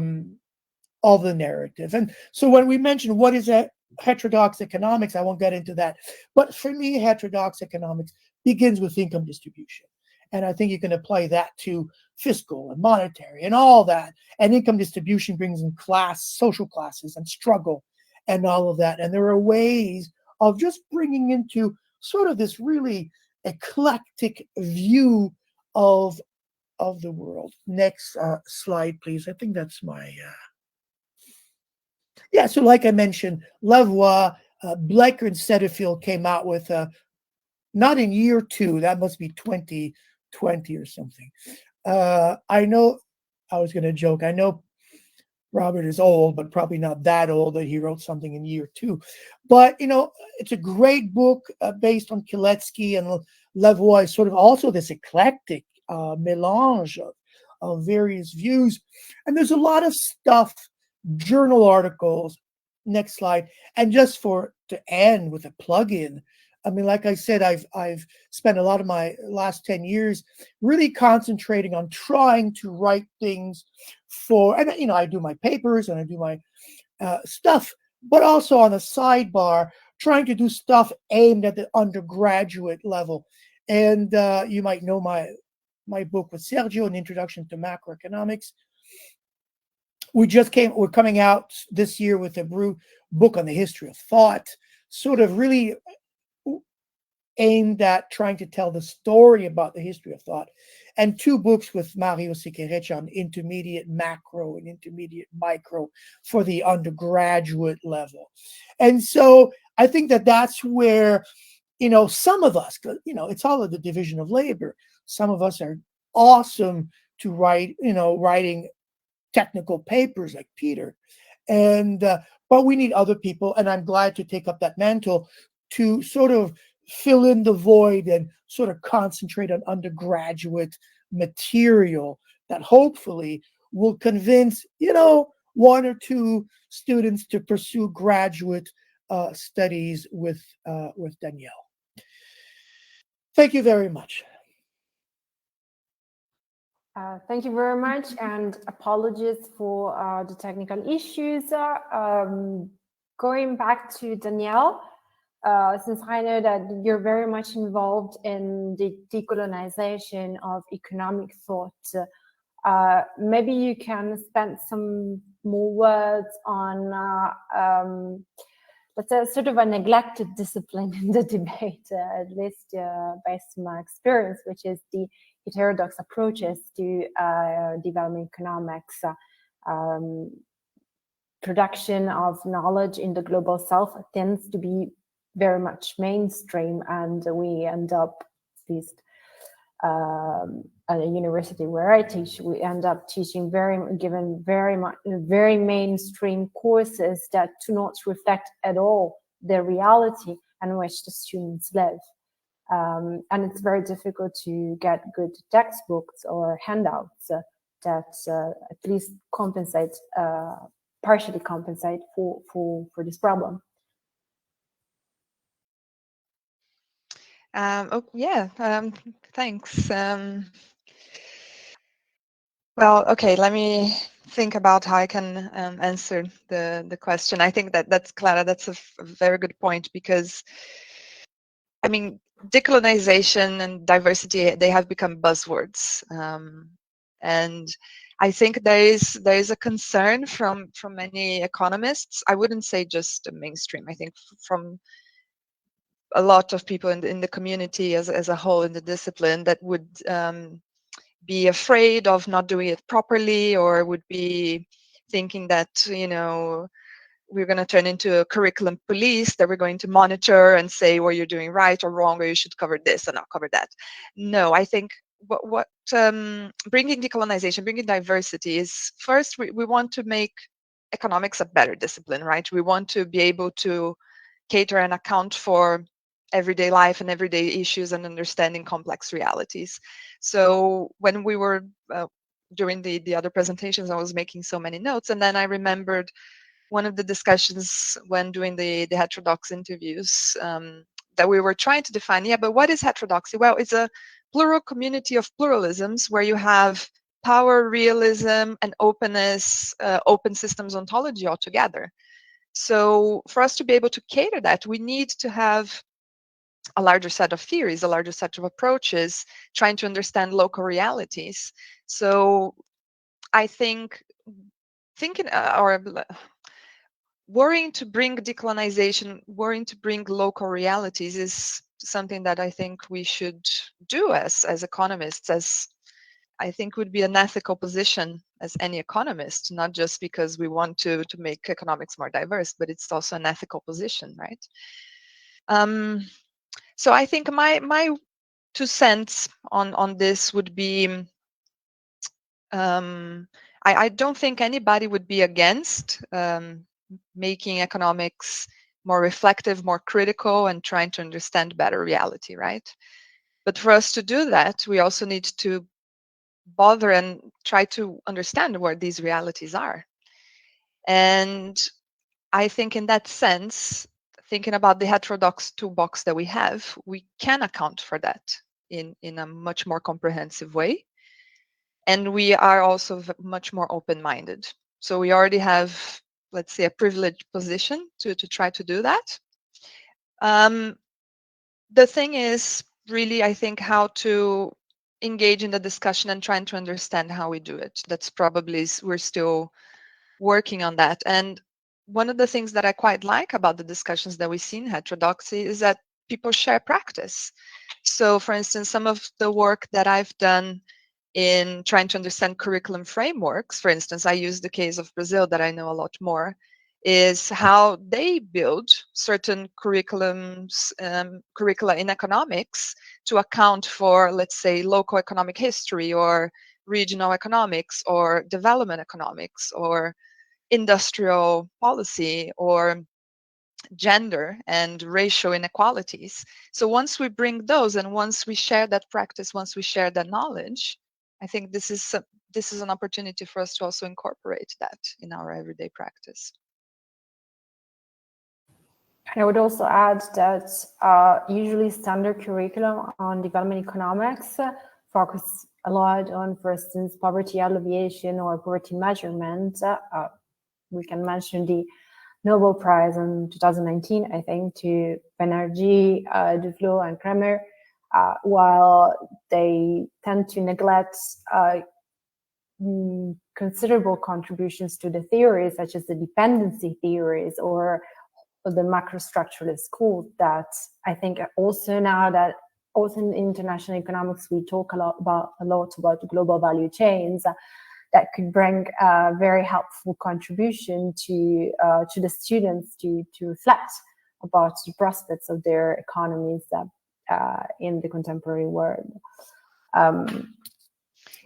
the narrative. And so when we mention what is heterodox economics, I won't get into that, but for me, heterodox economics begins with income distribution, and I think you can apply that to fiscal and monetary and all that. And income distribution brings in social classes and struggle and all of that. And there are ways of just bringing into sort of this really eclectic view of the world. Next slide, please. I think that's my yeah. So like I mentioned, Lavoie, Blecker, and Setterfield came out with not in year 2. That must be 2020 or something. I know I was going to joke. I know Robert is old, but probably not that old that he wrote something in year 2. But, it's a great book based on Kiletsky, and Lavoie is sort of also this eclectic melange of various views. And there's a lot of stuff, journal articles. Next slide. And just to end with a plug-in, I mean, like I said, I've spent a lot of my last 10 years really concentrating on trying to write things and I do my papers and I do my stuff, but also on a sidebar, trying to do stuff aimed at the undergraduate level. And you might know my book with Sergio, An Introduction to Macroeconomics. We're coming out this year with a book on the history of thought, sort of really aimed at trying to tell the story about the history of thought, and 2 books with Mario Siccherecci on intermediate macro and intermediate micro for the undergraduate level. And so I think that's where, some of us, it's all of the division of labor. Some of us are awesome to writing technical papers like Peter, and but we need other people, and I'm glad to take up that mantle to sort of fill in the void and sort of concentrate on undergraduate material that hopefully will convince 1 or 2 students to pursue graduate studies with Danielle. Thank you very much. Thank you very much, and apologies for the technical issues. Going back to Danielle, since I know that you're very much involved in the decolonization of economic thought, maybe you can spend some more words on, let's say, sort of a neglected discipline in the debate, at least based on my experience, which is the heterodox approaches to development economics. Production of knowledge in the global south tends to be very much mainstream, and we end up, at least at a university where I teach, we end up teaching very mainstream courses that do not reflect at all the reality in which the students live. And it's very difficult to get good textbooks or handouts that at least partially compensate for this problem. Thanks. Well, okay, let me think about how I can answer the question. I think that's Clara, that's a very good point, because I mean, decolonization and diversity, they have become buzzwords. And I think there is a concern from many economists. I wouldn't say just mainstream. I think from a lot of people in the community as a whole in the discipline, that would be afraid of not doing it properly, or would be thinking that, we're going to turn into a curriculum police, that we're going to monitor and say, well, you're doing right or wrong, or you should cover this and not cover that. No, I think what bringing decolonization, bringing diversity is, first, we want to make economics a better discipline, right? We want to be able to cater and account for everyday life and everyday issues and understanding complex realities. So when we were during the other presentations, I was making so many notes, and then I remembered one of the discussions when doing the heterodox interviews, that we were trying to define, yeah, but what is heterodoxy? Well, it's a plural community of pluralisms where you have power, realism, and openness, open systems ontology all together. So for us to be able to cater that, we need to have a larger set of theories, a larger set of approaches, trying to understand local realities. So I think worrying to bring decolonization, worrying to bring local realities is something that I think we should do as economists, as I think would be an ethical position as any economist, not just because we want to make economics more diverse, but it's also an ethical position, right? So I think my 2 cents on this would be, I don't think anybody would be against making economics more reflective, more critical, and trying to understand better reality, right? But for us to do that, we also need to bother and try to understand where these realities are. And I think in that sense, thinking about the heterodox toolbox that we have, we can account for that in a much more comprehensive way. And we are also much more open-minded. So we already have, let's say, a privileged position to try to do that. The thing is really, I think, how to engage in the discussion and trying to understand how we do it. That's probably, we're still working on that. And one of the things that I quite like about the discussions that we see in heterodoxy is that people share practice. So for instance, some of the work that I've done in trying to understand curriculum frameworks, for instance, I use the case of Brazil that I know a lot more, is how they build certain curricula in economics to account for, let's say, local economic history or regional economics or development economics or industrial policy or gender and racial inequalities. So once we bring those and once we share that practice, once we share that knowledge, I think this is an opportunity for us to also incorporate that in our everyday practice. I would also add that usually standard curriculum on development economics focus a lot on, for instance, poverty alleviation or poverty measurement. We can mention the Nobel Prize in 2019, I think, to Banerjee, Duflo, and Kremer, while they tend to neglect considerable contributions to the theories, such as the dependency theories or the macrostructuralist school, that I think also now that also in international economics, we talk a lot about global value chains, that could bring a very helpful contribution to the students to reflect about the prospects of their economies in the contemporary world.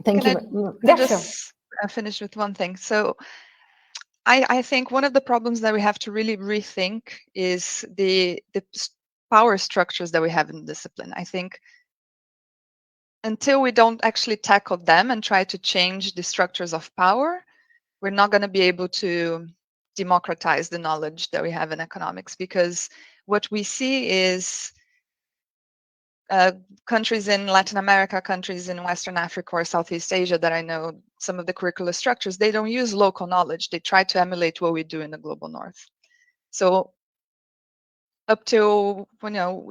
Thank you. Yeah, just finish with one thing. So I think one of the problems that we have to really rethink is the power structures that we have in the discipline. I think until we don't actually tackle them and try to change the structures of power, we're not going to be able to democratize the knowledge that we have in economics, because what we see is countries in Latin America, countries in Western Africa or Southeast Asia that I know some of the curricular structures, they don't use local knowledge. They try to emulate what we do in the global north. So up till,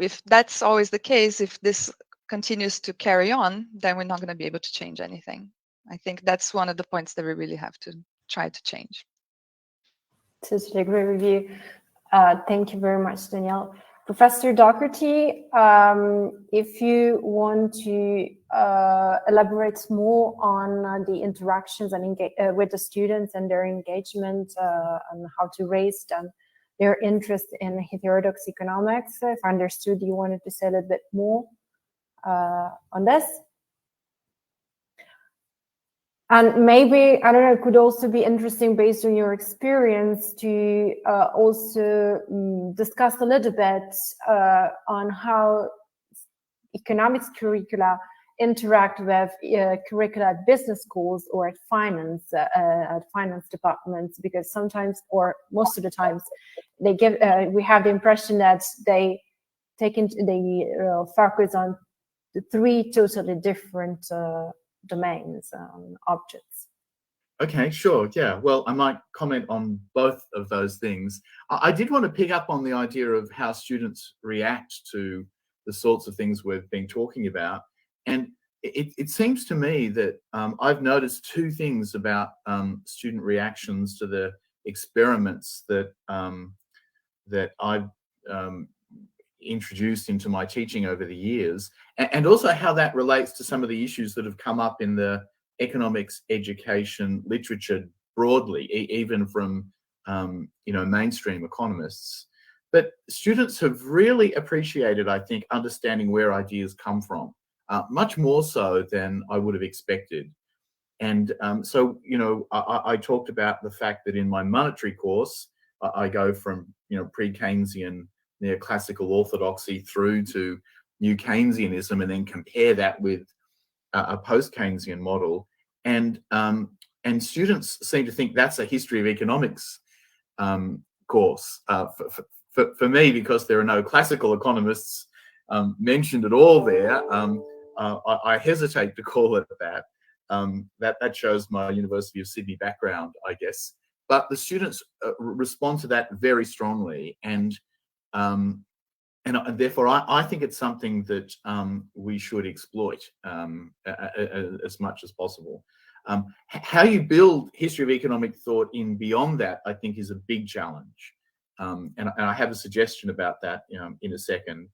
if that's always the case, if this continues to carry on, then we're not going to be able to change anything. I think that's one of the points that we really have to try to change. Totally agree with you. Thank you very much, Danielle. Professor Docherty, if you want to elaborate more on the interactions and with the students and their engagement and how to raise their interest in heterodox economics, if I understood you wanted to say a little bit more on this. And maybe, I don't know, it could also be interesting based on your experience to also discuss a little bit on how economics curricula interact with curricula at business schools or at finance departments, because sometimes, or most of the times, they give we have the impression that they focus on the three totally different domains, objects. Okay, sure. Yeah. Well, I might comment on both of those things. I did want to pick up on the idea of how students react to the sorts of things we've been talking about. And it seems to me that I've noticed two things about student reactions to the experiments that that I've introduced into my teaching over the years, and also how that relates to some of the issues that have come up in the economics education literature broadly, even from mainstream economists. But students have really appreciated, I think, understanding where ideas come from, much more so than I would have expected. And so, I talked about the fact that in my monetary course, I go from pre-Keynesian neoclassical orthodoxy through to new Keynesianism, and then compare that with a post-Keynesian model, and students seem to think that's a history of economics course. For me, because there are no classical economists mentioned at all there, I hesitate to call it that. That shows my University of Sydney background, I guess. But the students respond to that very strongly, and therefore, I think it's something that we should exploit as much as possible. How you build history of economic thought in beyond that, I think, is a big challenge. And I have a suggestion about that in a second.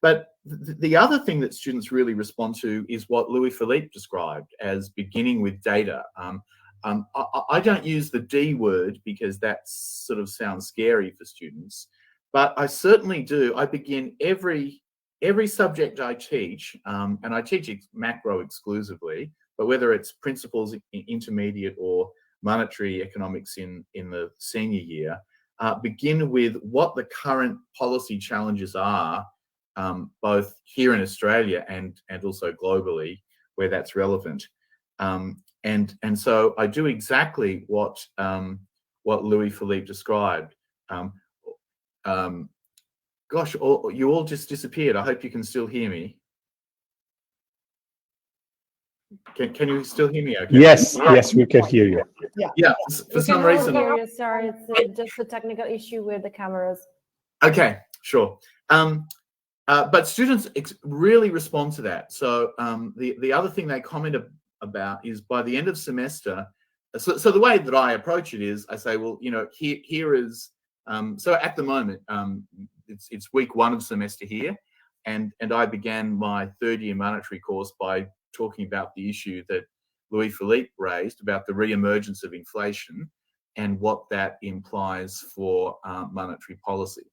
But the other thing that students really respond to is what Louis-Philippe described as beginning with data. I don't use the D word because that sort of sounds scary for students. But I certainly do. I begin every subject I teach, and I teach macro exclusively, but whether it's principles in intermediate or monetary economics in the senior year, begin with what the current policy challenges are, both here in Australia and also globally, where that's relevant. And so I do exactly what Louis-Philippe described. Gosh, you all just disappeared. I hope you can still hear me. Can you still hear me okay? Yes, we can hear you. Yeah, for some reason. Sorry, it's just a technical issue with the cameras. Okay, sure. But students really respond to that. So the other thing they comment about is by the end of semester, so the way that I approach it is I say, well, here is, so at the moment, it's week 1 of semester here, and I began my third year monetary course by talking about the issue that Louis-Philippe raised about the re-emergence of inflation and what that implies for monetary policy.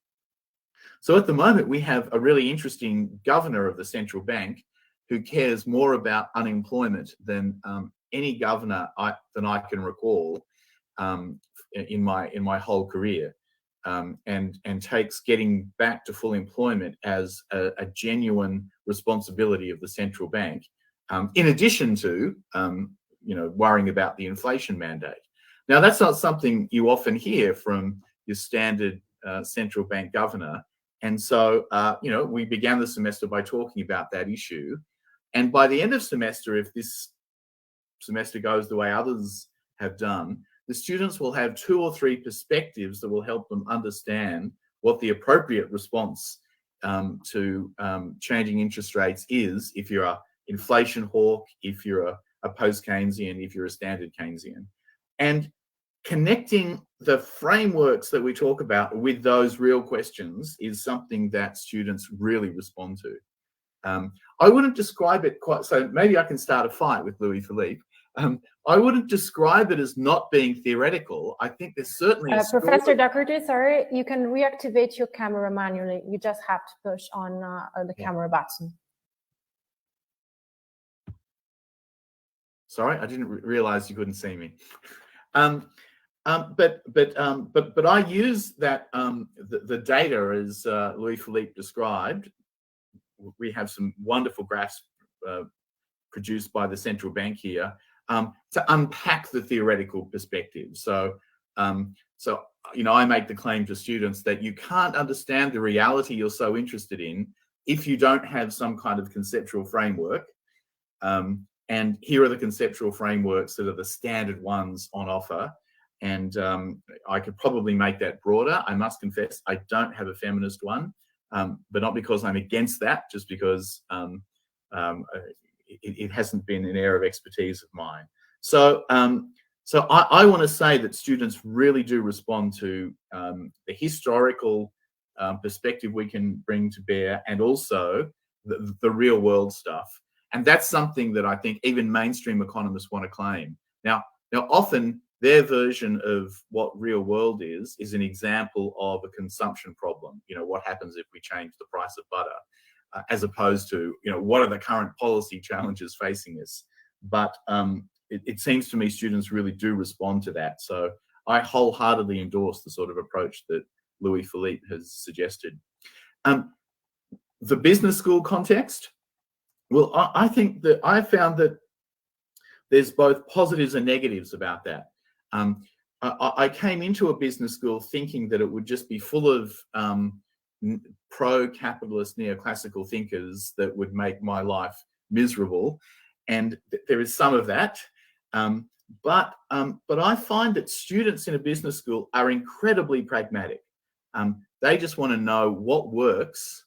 So at the moment, we have a really interesting governor of the central bank who cares more about unemployment than any governor than I can recall in my whole career, and takes getting back to full employment as a genuine responsibility of the central bank, in addition to worrying about the inflation mandate. Now, that's not something you often hear from your standard central bank governor. And so, we began the semester by talking about that issue. And by the end of semester, if this semester goes the way others have done, the students will have 2 or 3 perspectives that will help them understand what the appropriate response to changing interest rates is if you're an inflation hawk, if you're a post-Keynesian, if you're a standard Keynesian. And connecting the frameworks that we talk about with those real questions is something that students really respond to. I wouldn't describe it quite, so maybe I can start a fight with Louis-Philippe. I wouldn't describe it as not being theoretical. I think there's certainly Professor Docherty, sorry, you can reactivate your camera manually. You just have to push on the camera button. Sorry, I didn't realize you couldn't see me. But I use that the data as Louis-Philippe described. We have some wonderful graphs produced by the central bank here to unpack the theoretical perspective. So, I make the claim to students that you can't understand the reality you're so interested in if you don't have some kind of conceptual framework. And here are the conceptual frameworks that are the standard ones on offer. And I could probably make that broader. I must confess, I don't have a feminist one, but not because I'm against that, just because it hasn't been an area of expertise of mine. So I want to say that students really do respond to the historical perspective we can bring to bear, and also the real world stuff. And that's something that I think even mainstream economists want to claim. Now often their version of what real world is an example of a consumption problem. What happens if we change the price of butter, as opposed to, what are the current policy challenges facing us? But it seems to me students really do respond to that. So I wholeheartedly endorse the sort of approach that Louis-Philippe has suggested. The business school context, well, I think that I found that there's both positives and negatives about that. I came into a business school thinking that it would just be full of pro-capitalist neoclassical thinkers that would make my life miserable, and there is some of that. But I find that students in a business school are incredibly pragmatic. They just want to know what works.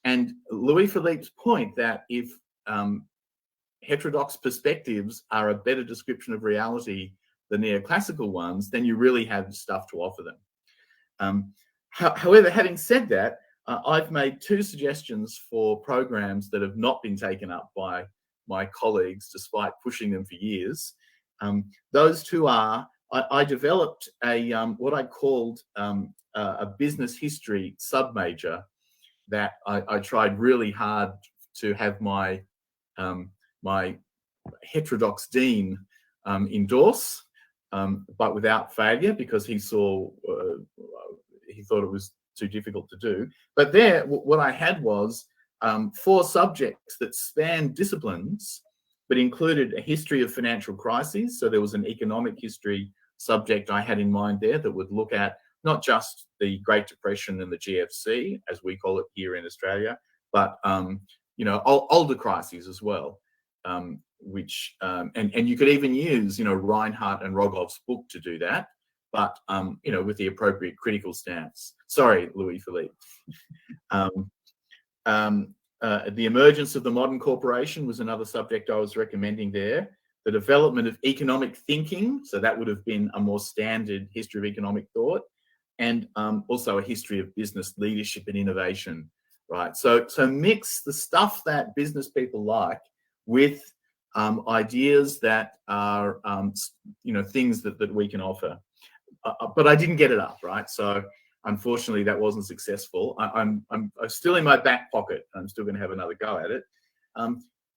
And Louis-Philippe's point that if heterodox perspectives are a better description of reality than neoclassical ones, then you really have stuff to offer them. However, having said that, I've made 2 suggestions for programs that have not been taken up by my colleagues, despite pushing them for years. Those 2 are, I developed a what I called a business history submajor that I tried really hard to have my my heterodox dean endorse, but without failure, because he thought it was too difficult to do. But there, what I had was 4 subjects that spanned disciplines, but included a history of financial crises. So there was an economic history subject I had in mind there that would look at not just the Great Depression and the GFC, as we call it here in Australia, but older crises as well. Which and you could even use Reinhardt and Rogov's book to do that, but with the appropriate critical stance. Sorry, Louis-Philippe. The emergence of the modern corporation was another subject I was recommending there. The development of economic thinking, so that would have been a more standard history of economic thought, and also a history of business leadership and innovation, right? So mix the stuff that business people like with ideas that are things that we can offer. But I didn't get it up, right? So unfortunately that wasn't successful. I'm still in my back pocket. I'm still going to have another go at it.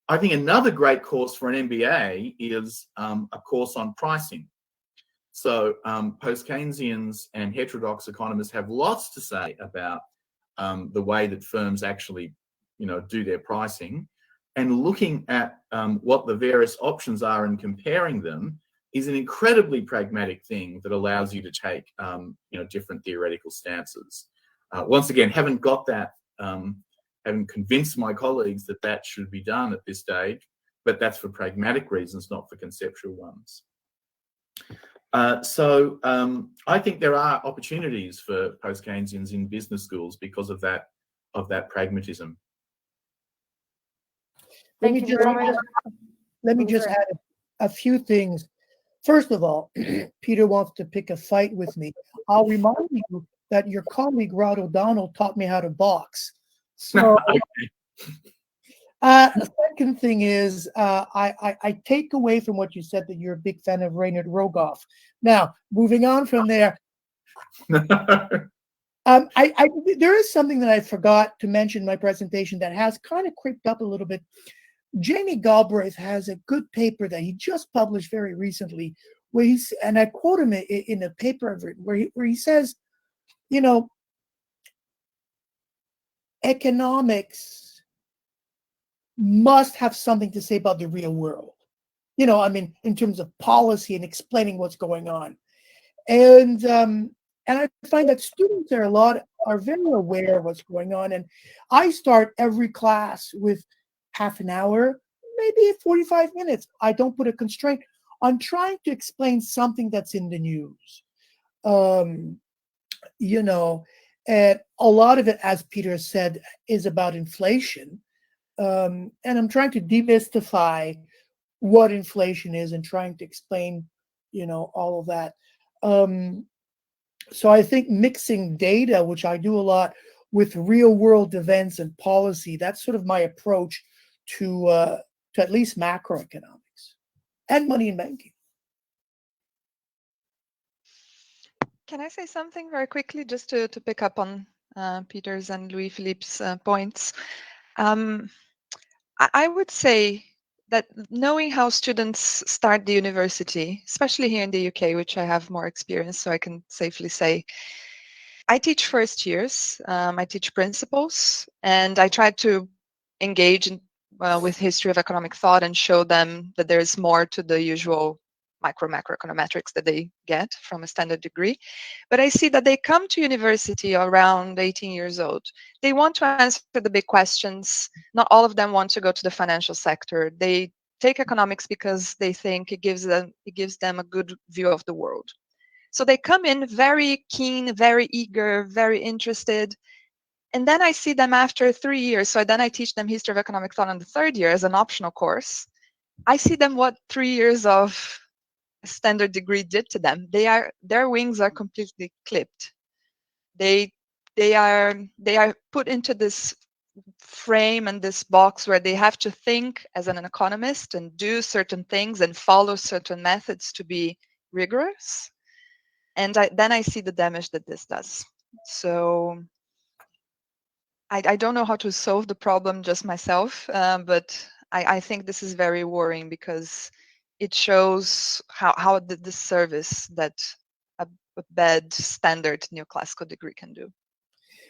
I think another great course for an MBA is a course on pricing. So post-Keynesians and heterodox economists have lots to say about the way that firms actually, do their pricing, and looking at what the various options are and comparing them is an incredibly pragmatic thing that allows you to take, different theoretical stances. Once again, haven't got that, haven't convinced my colleagues that that should be done at this stage, but that's for pragmatic reasons, not for conceptual ones. So I think there are opportunities for post-Keynesians in business schools because of that pragmatism. Let me just add a few things. First of all, Peter wants to pick a fight with me. I'll remind you that your colleague Rod O'Donnell taught me how to box. So, the second thing is, I take away from what you said that you're a big fan of Reinhard Rogoff. Now, moving on from there, there is something that I forgot to mention in my presentation that has kind of creeped up a little bit. Jamie Galbraith has a good paper that he just published very recently, where and I quote him in a paper I've written, where he says, economics must have something to say about the real world. You know, I mean, in terms of policy and explaining what's going on. And I find that students are very aware of what's going on. And I start every class with half an hour, maybe 45 minutes. I don't put a constraint on trying to explain something that's in the news. You know, and a lot of it, as Peter said, is about inflation. And I'm trying to demystify what inflation is and trying to explain, you know, all of that. So I think mixing data, which I do a lot, with real world events and policy, that's sort of my approach to at least macroeconomics and money and banking. Can I say something very quickly, just to pick up on Peter's and Louis-Philippe's points? I would say that knowing how students start the university, especially here in the UK, which I have more experience, so I can safely say, I teach first years, I teach principles, and I try to engage with history of economic thought and show them that there's more to the usual macroeconometrics that they get from a standard degree. But I see that they come to university around 18 years old. They want to answer the big questions. Not all of them want to go to the financial sector. They take economics because they think it gives them a good view of the world. So they come in very keen, very eager, very interested. And then I see them after 3 years. So then I teach them history of economic thought in the third year as an optional course. I see them what 3 years of standard degree did to them. Their wings are completely clipped. They are put into this frame and this box where they have to think as an economist and do certain things and follow certain methods to be rigorous. And then I see the damage that this does. So I don't know how to solve the problem just myself, but I think this is very worrying because it shows how the disservice that a bad standard neoclassical degree can do.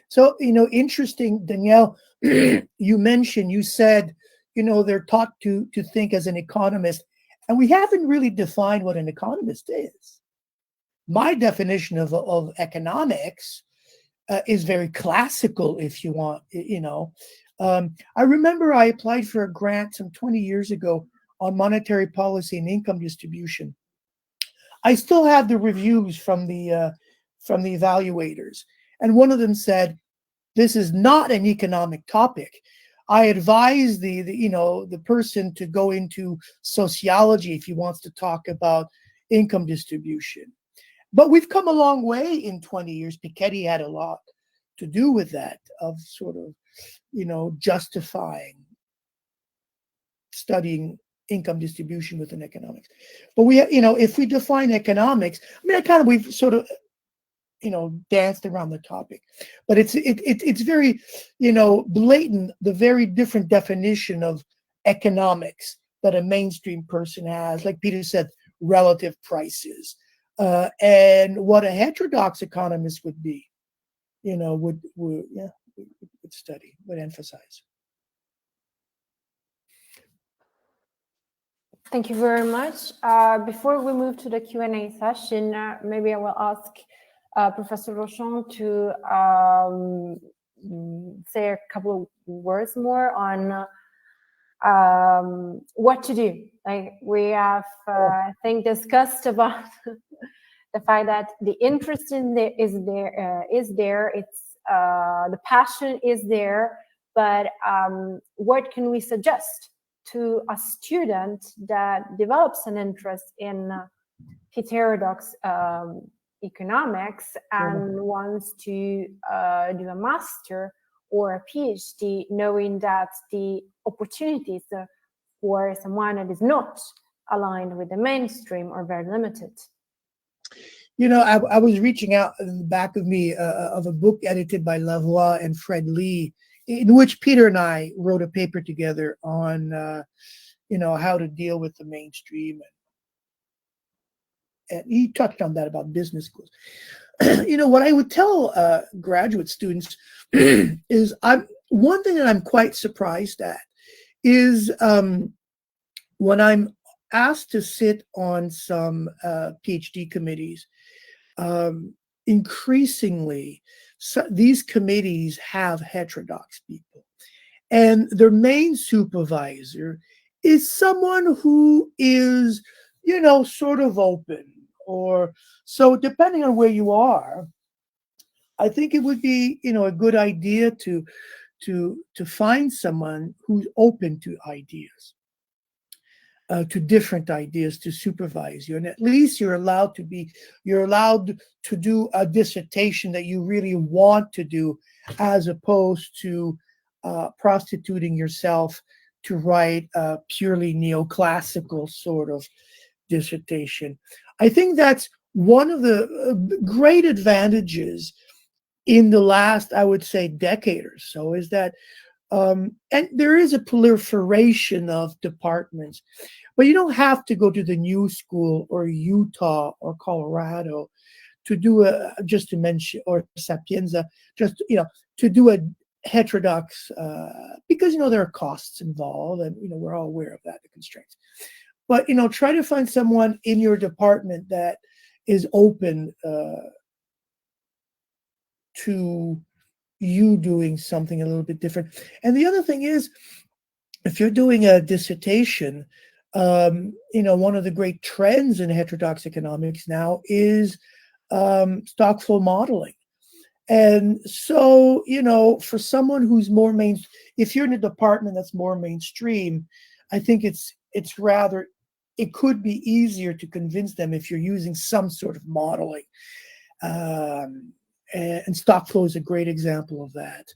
So, you know, interesting, Danielle, you said, you know, they're taught to think as an economist, and we haven't really defined what an economist is. My definition of economics is very classical, if you want, you know. I remember I applied for a grant some 20 years ago on monetary policy and income distribution. I still have the reviews from the evaluators, and one of them said, "This is not an economic topic." I advise the person to go into sociology if he wants to talk about income distribution. But we've come a long way in 20 years. Piketty had a lot to do with that, of sort of, you know, justifying studying income distribution within economics. But we, you know, if we define economics, I mean, we've sort of, you know, danced around the topic, but it's very, you know, blatant, the very different definition of economics that a mainstream person has, like Peter said, relative prices, and what a heterodox economist would be, you know, would study, would emphasize. Thank you very much. Before we move to the Q&A session, maybe I will ask Professor Rochon to say a couple of words more on what to do. Like, we have, I think, discussed about the fact that the interest in there is there. It's the passion is there, but what can we suggest to a student that develops an interest in heterodox economics and wants to do a master or a PhD, knowing that the opportunities for someone that is not aligned with the mainstream are very limited? You know, I was reaching out in the back of me of a book edited by Lavoie and Fred Lee, in which Peter and I wrote a paper together on, you know, how to deal with the mainstream. And he touched on that about business schools. You know, what I would tell graduate students is one thing that I'm quite surprised at is when I'm asked to sit on some PhD committees, increasingly these committees have heterodox people, and their main supervisor is someone who is, you know, sort of open, or so depending on where you are. I think it would be, you know, a good idea to find someone who's open to ideas, to different ideas, to supervise you, and at least you're allowed to do a dissertation that you really want to do, as opposed to prostituting yourself to write a purely neoclassical sort of dissertation. I think that's one of the great advantages in the last, I would say, decade or so, is that, and there is a proliferation of departments, but you don't have to go to the New School or Utah or Colorado to do just to mention, or Sapienza, just, you know, to do a heterodox, because, you know, there are costs involved, and, you know, we're all aware of that, the constraints. But, you know, try to find someone in your department that is open to you doing something a little bit different. And the other thing is, if you're doing a dissertation, you know, one of the great trends in heterodox economics now is stock flow modeling. And so, you know, for someone who's more if you're in a department that's more mainstream, I think it could be easier to convince them if you're using some sort of modeling. And stock flow is a great example of that.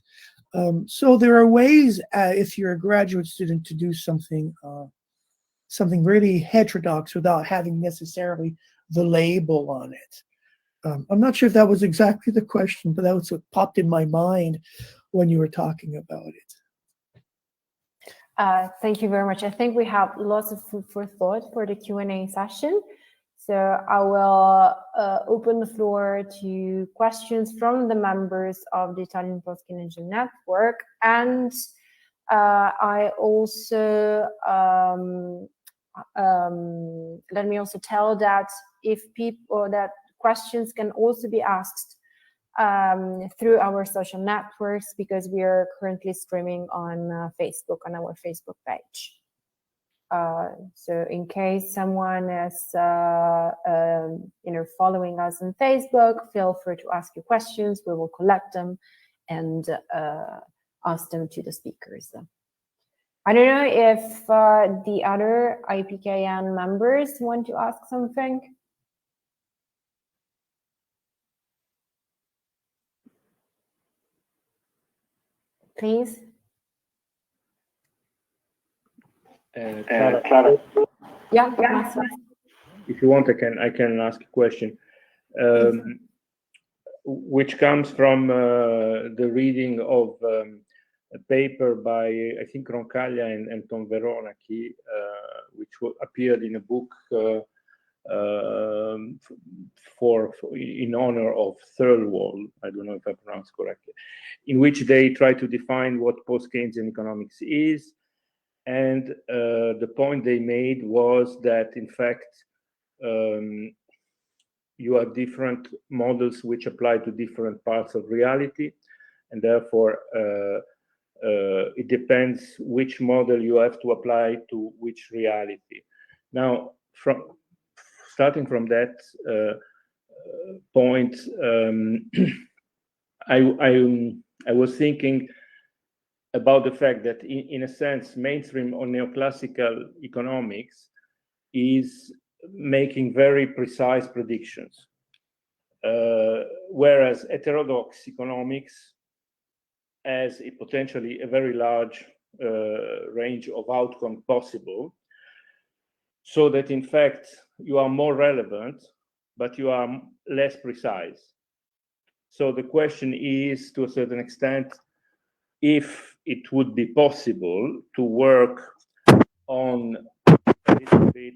So there are ways, if you're a graduate student, to do something really heterodox without having necessarily the label on it. I'm not sure if that was exactly the question, but that was what popped in my mind when you were talking about it. Thank you very much. I think we have lots of food for thought for the Q&A session. So I will open the floor to questions from the members of the Italian Post-Keynesian Network. And I also, let me also tell that that questions can also be asked through our social networks, because we are currently streaming on Facebook, on our Facebook page. So in case someone is you know, following us on Facebook, feel free to ask your questions. We will collect them and ask them to the speakers. I don't know if the other IPKN members want to ask something. Please. Clara. Yeah, if you want, I can ask a question, which comes from the reading of a paper by, I think, Roncaglia and Tom Veronaki, which appeared in a book in honor of Thirlwall, I don't know if I pronounced correctly, in which they try to define what post-Keynesian economics is. And the point they made was that, in fact, you have different models which apply to different parts of reality, and therefore it depends which model you have to apply to which reality. Now, starting from that point, I was thinking about the fact that, in a sense, mainstream or neoclassical economics is making very precise predictions, whereas heterodox economics has potentially a very large range of outcome possible, so that, in fact, you are more relevant, but you are less precise. So the question is, to a certain extent, if it would be possible to work on a little bit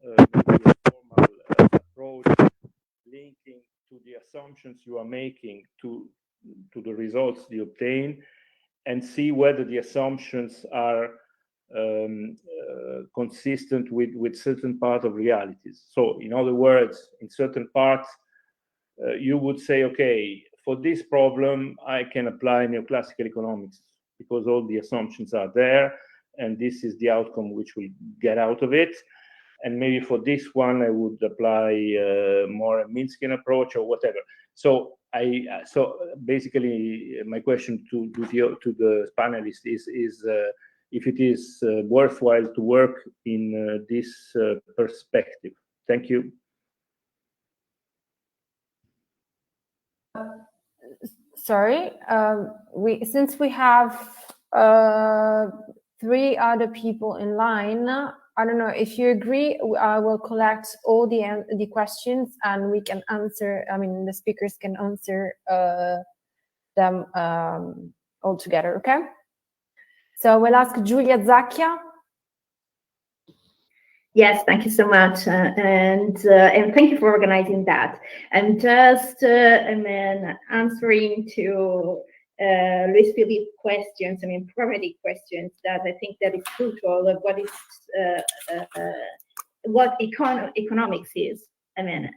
maybe a formal approach, linking to the assumptions you are making to the results you obtain, and see whether the assumptions are consistent with certain part of realities. So in other words, in certain parts, you would say, okay, for this problem, I can apply neoclassical economics because all the assumptions are there, and this is the outcome which we get out of it. And maybe for this one, I would apply more a Minskian approach or whatever. So so basically, my question to the panelists is if it is worthwhile to work in this perspective. Thank you. Sorry, since we have 3 other people in line, I don't know if you agree. I will collect all the questions and we can answer. I mean, the speakers can answer them all together. Okay. So we'll ask Giulia Zacchia. Yes, thank you so much, and thank you for organizing that. And just answering to LOUIS-PHILIPPE questions, primarily questions that I think that is crucial of what economics is. And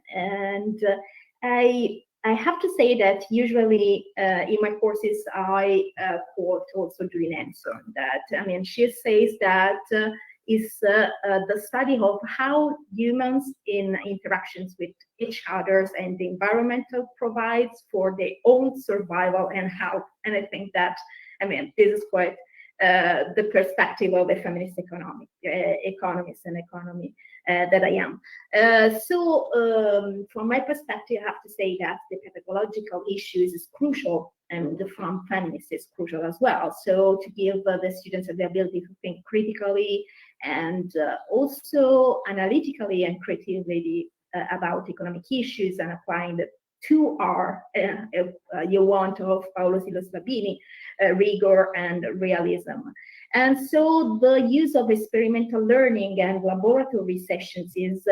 I have to say that usually in my courses I quote also Julie Nanson, that she says that is the study of how humans in interactions with each others and the environmental provides for their own survival and health. And I think that, this is quite the perspective of a feminist economist and economy that I am. So from my perspective, I have to say that the pedagogical issues is crucial, and from feminists is crucial as well. So to give the students the ability to think critically and also analytically and creatively about economic issues and applying the 2R, you want, of Paolo Silva-Sabini, rigor and realism. And so the use of experimental learning and laboratory sessions is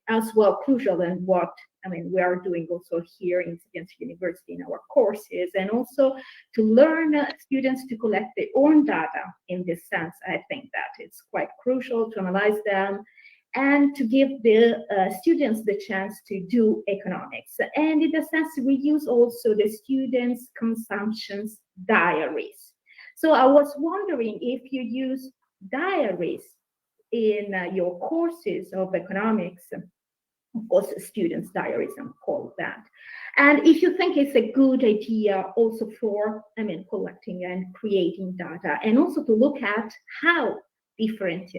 as well crucial, and what we are doing also here in Sapienza University in our courses, and also to learn students to collect their own data. In this sense, I think that it's quite crucial to analyze them and to give the students the chance to do economics. And in the sense, we use also the students' consumptions diaries. So I was wondering if you use diaries in your courses of economics, of course, students' diaries, I'm called that. And if you think it's a good idea also for, collecting and creating data, and also to look at how different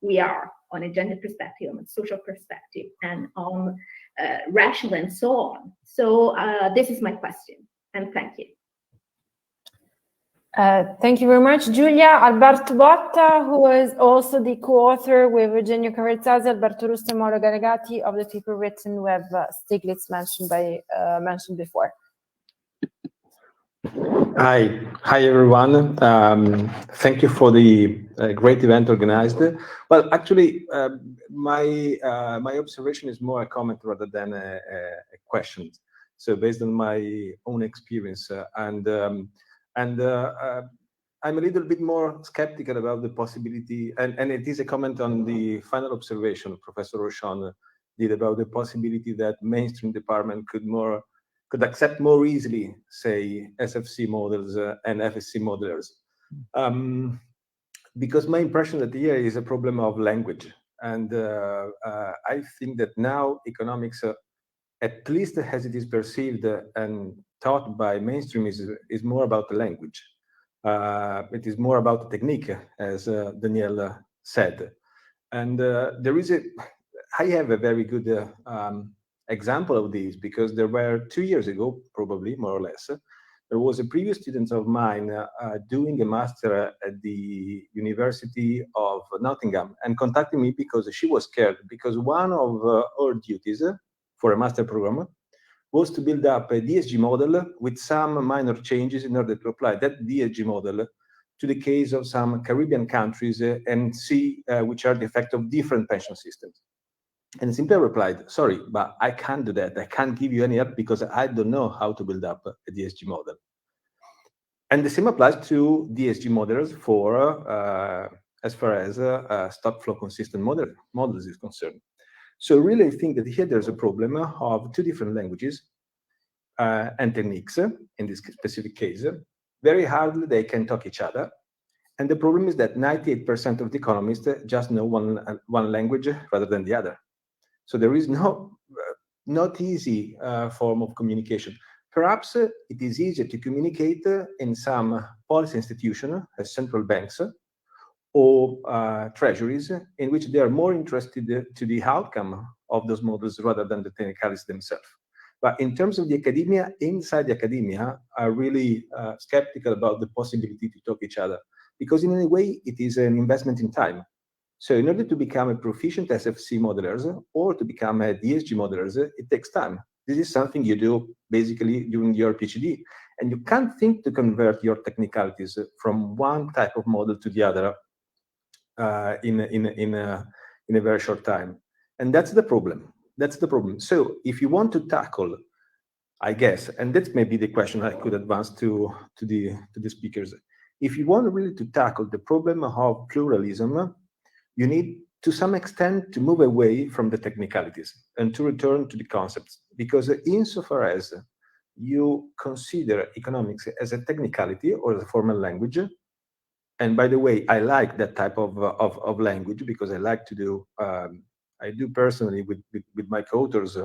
we are on a gender perspective, on a social perspective, and on racial and so on. So this is my question, and thank you. Thank you very much, Giulia. Alberto Botta, who is also the co-author with Virginia Cavrezzasi, Alberto Russo, and Mauro Garegati of the paper written with Stiglitz mentioned before. Hi everyone. Thank you for the great event organized. Well, actually, my observation is more a comment rather than a question. So based on my own experience, and I'm a little bit more skeptical about the possibility, and it is a comment on the final observation Professor ROCHON did about the possibility that mainstream department could accept more easily, say, SFC models and FSC modelers. Because my impression that here is a problem of language. And I think that now economics, at least as it is perceived and taught by mainstream, is more about the language. It is more about the technique, as Danielle said. And I have a very good example of this, because there were 2 years ago, probably more or less, there was a previous student of mine doing a master at the University of Nottingham and contacted me because she was scared, because one of her duties for a master program was to build up a DSG model with some minor changes in order to apply that DSG model to the case of some Caribbean countries and see which are the effects of different pension systems. And simply replied, sorry, but I can't do that. I can't give you any help because I don't know how to build up a DSG model. And the same applies to DSG modelers for as far as stock flow consistent models is concerned. So really, I think that here there's a problem of two different languages and techniques in this specific case. Very hardly they can talk each other. And the problem is that 98% of the economists just know one language rather than the other. So there is not easy form of communication. Perhaps it is easier to communicate in some policy institution as central banks or treasuries, in which they are more interested to the outcome of those models rather than the technicalities themselves. But in terms of the academia, inside the academia, are really skeptical about the possibility to talk each other, because in a way it is an investment in time. So in order to become a proficient SFC modelers or to become a DSG modelers, it takes time. This is something you do basically during your PhD, and you can't think to convert your technicalities from one type of model to the other in a very short time. And that's the problem. That's the problem. So if you want to tackle, I guess, and that's maybe the question I could advance to the speakers. If you want really to tackle the problem of pluralism, you need to some extent to move away from the technicalities and to return to the concepts, because insofar as you consider economics as a technicality or as a formal language, and by the way, I like that type of language, because I like to do, I do personally with my co-authors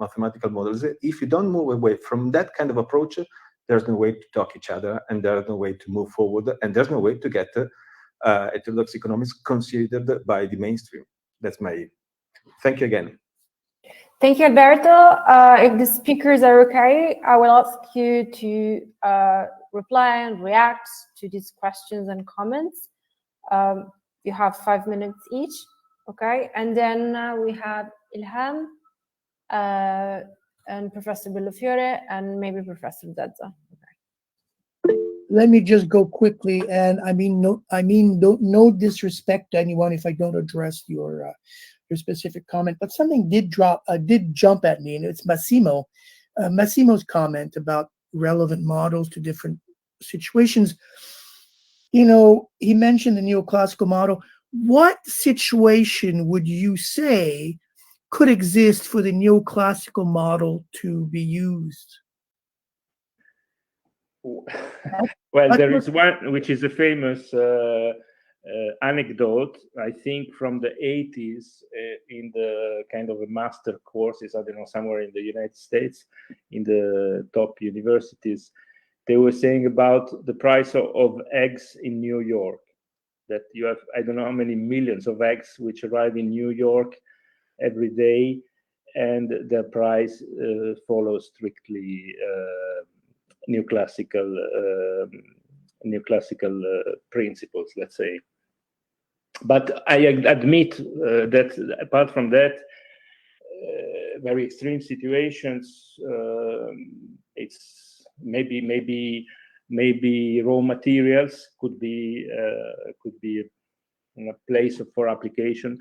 mathematical models. If you don't move away from that kind of approach, there's no way to talk each other, and there's no way to move forward, and there's no way to get heterodox economics considered by the mainstream. That's my, thank you again. Thank you, Alberto. If the speakers are okay, I will ask you to reply and react to these questions and comments. You have 5 minutes each, okay? And then we have Ilham and Professor Bellafiore and maybe Professor Zezza. Let me just go quickly, and no disrespect to anyone if I don't address your specific comment, but something did jump at me, and it's Massimo's comment about relevant models to different situations. You know, he mentioned the neoclassical model. What situation would you say could exist for the neoclassical model to be used? Well, there is one which is a famous anecdote, I think, from the 80s in the kind of a master courses, I don't know, somewhere in the United States, in the top universities. They were saying about the price of eggs in New York, that you have, I don't know how many millions of eggs which arrive in New York every day, and the price follows strictly neoclassical principles, let's say. But I admit that apart from that, very extreme situations, it's maybe raw materials could be a place for application,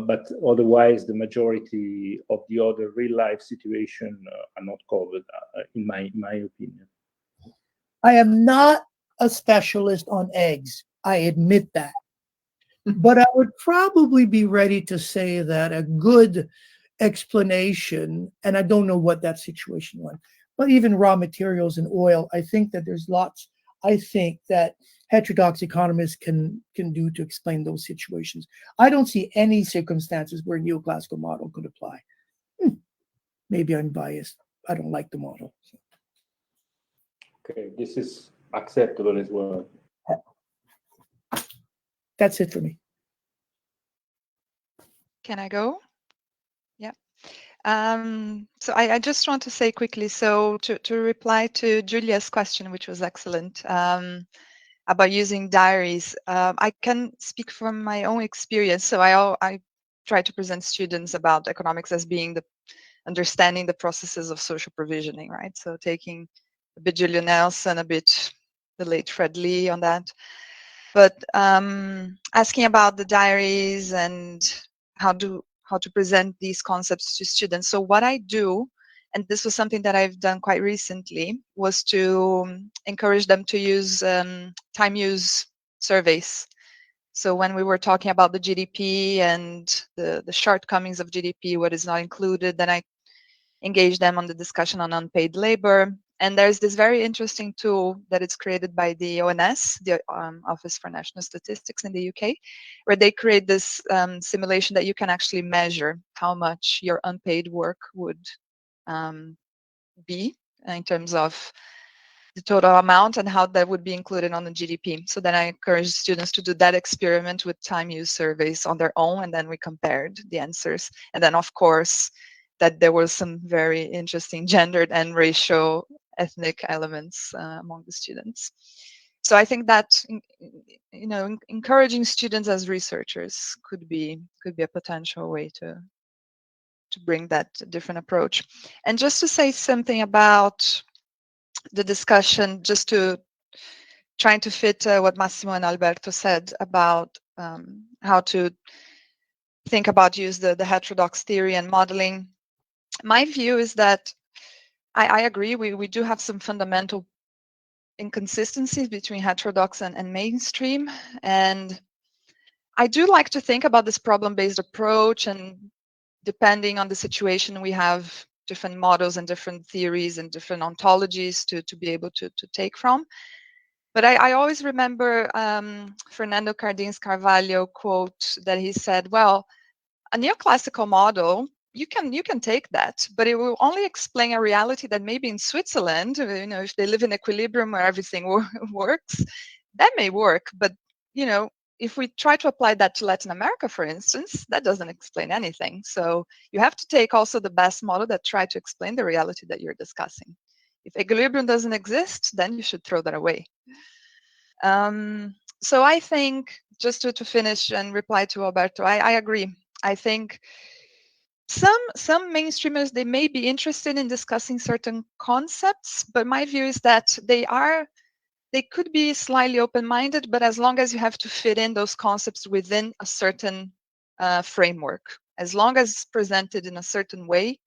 but otherwise the majority of the other real life situation are not covered, in my opinion. I am not a specialist on eggs. I admit that. But I would probably be ready to say that a good explanation, and I don't know what that situation was, but even raw materials and oil, I think that there's lots, I think that heterodox economists can do to explain those situations. I don't see any circumstances where a neoclassical model could apply. Maybe I'm biased. I don't like the model. Okay, this is acceptable as well. That's it for me. Can I go? Yeah. So I just want to say quickly, so to reply to Julia's question, which was excellent, about using diaries, I can speak from my own experience. So I try to present students about economics as being understanding the processes of social provisioning, right? So taking a bit Julia Nelson, a bit the late Fred Lee on that. But asking about the diaries and how to present these concepts to students. So what I do, and this was something that I've done quite recently, was to encourage them to use time use surveys So when we were talking about the GDP and the shortcomings of GDP, what is not included, then I engaged them on the discussion on unpaid labor. And there's this very interesting tool that is created by the ONS, the Office for National Statistics in the UK, where they create this simulation that you can actually measure how much your unpaid work would be in terms of the total amount and how that would be included on the GDP. So then I encouraged students to do that experiment with time use surveys on their own, and then we compared the answers. And then, of course, that there was some very interesting gendered and racial ethnic elements among the students. So I think that, you know, encouraging students as researchers could be a potential way to bring that different approach. And just to say something about the discussion, just to trying to fit what Massimo and Alberto said about how to think about use the heterodox theory and modeling. My view is that I agree, we do have some fundamental inconsistencies between heterodox and mainstream. And I do like to think about this problem-based approach, and depending on the situation, we have different models and different theories and different ontologies to be able to take from. But I always remember Fernando Cardins Carvalho quote that he said, well, a neoclassical model, you can take that, but it will only explain a reality that maybe in Switzerland, you know, if they live in equilibrium where everything works, that may work. But, you know, if we try to apply that to Latin America, for instance, that doesn't explain anything. So you have to take also the best model that try to explain the reality that you're discussing. If equilibrium doesn't exist, then you should throw that away. So I think, just to finish and reply to Alberto, I agree. I think some mainstreamers, they may be interested in discussing certain concepts, but my view is that they could be slightly open-minded, but as long as you have to fit in those concepts within a certain framework, as long as it's presented in a certain way,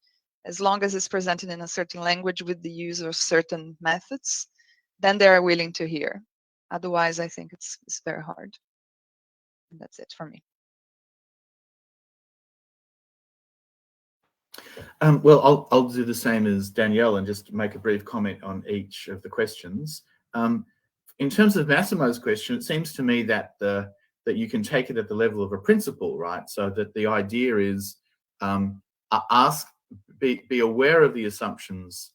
as long as it's presented in a certain language with the use of certain methods, then they are willing to hear. Otherwise, I think it's very hard. And that's it for me. Well, I'll do the same as Danielle and just make a brief comment on each of the questions. In terms of Massimo's question, it seems to me that that you can take it at the level of a principle, right? So that the idea is be aware of the assumptions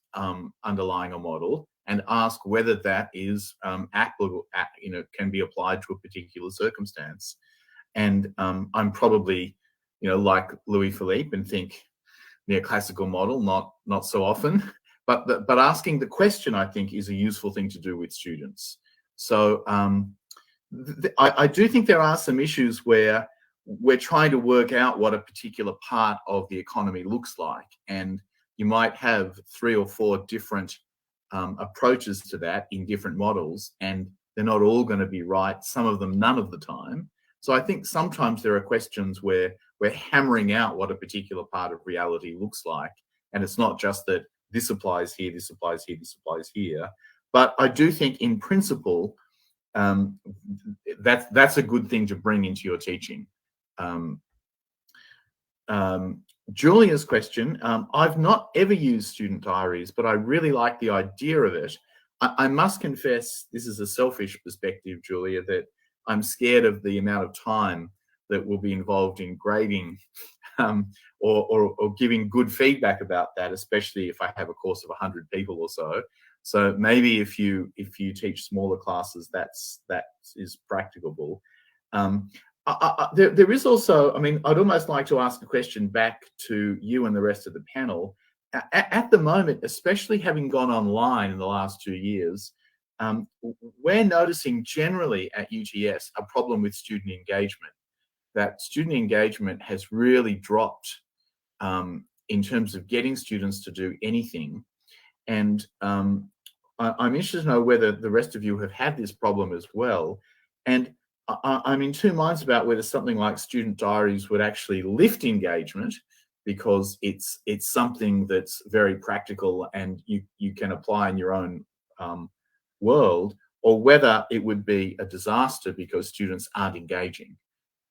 underlying a model, and ask whether that is applicable, you know, can be applied to a particular circumstance. And I'm probably, you know, like Louis-Philippe and think neoclassical model, not so often, but asking the question, I think, is a useful thing to do with students. So I do think there are some issues where we're trying to work out what a particular part of the economy looks like, and you might have 3 or 4 different approaches to that in different models, and they're not all going to be right, some of them none of the time. So I think sometimes there are questions where we're hammering out what a particular part of reality looks like, and it's not just that this applies here, this applies here, this applies here. But I do think in principle that's a good thing to bring into your teaching. Julia's question, I've not ever used student diaries, but I really like the idea of it. I must confess, this is a selfish perspective, Julia, that I'm scared of the amount of time that will be involved in grading or giving good feedback about that, especially if I have a course of 100 people or so. So maybe if you teach smaller classes, that is practicable. There is also, I mean, I'd almost like to ask a question back to you and the rest of the panel. At the moment, especially having gone online in the last 2 years, we're noticing generally at UTS a problem with student engagement. That student engagement has really dropped in terms of getting students to do anything. And I'm interested to know whether the rest of you have had this problem as well. And I'm in 2 minds about whether something like student diaries would actually lift engagement, because it's something that's very practical and you can apply in your own world, or whether it would be a disaster because students aren't engaging.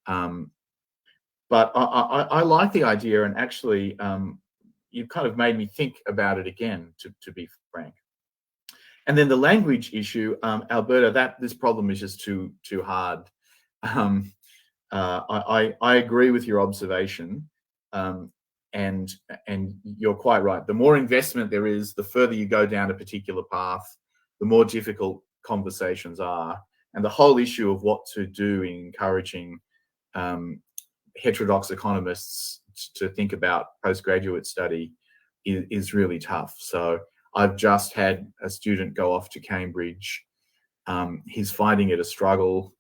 But I like the idea, and actually, you kind of made me think about it again, to be frank. And then the language issue, Alberta, this problem is just too hard. I agree with your observation, and you're quite right. The more investment there is, the further you go down a particular path, the more difficult conversations are. And the whole issue of what to do in encouraging heterodox economists to think about postgraduate study is really tough. So I've just had a student go off to Cambridge. He's finding it a struggle,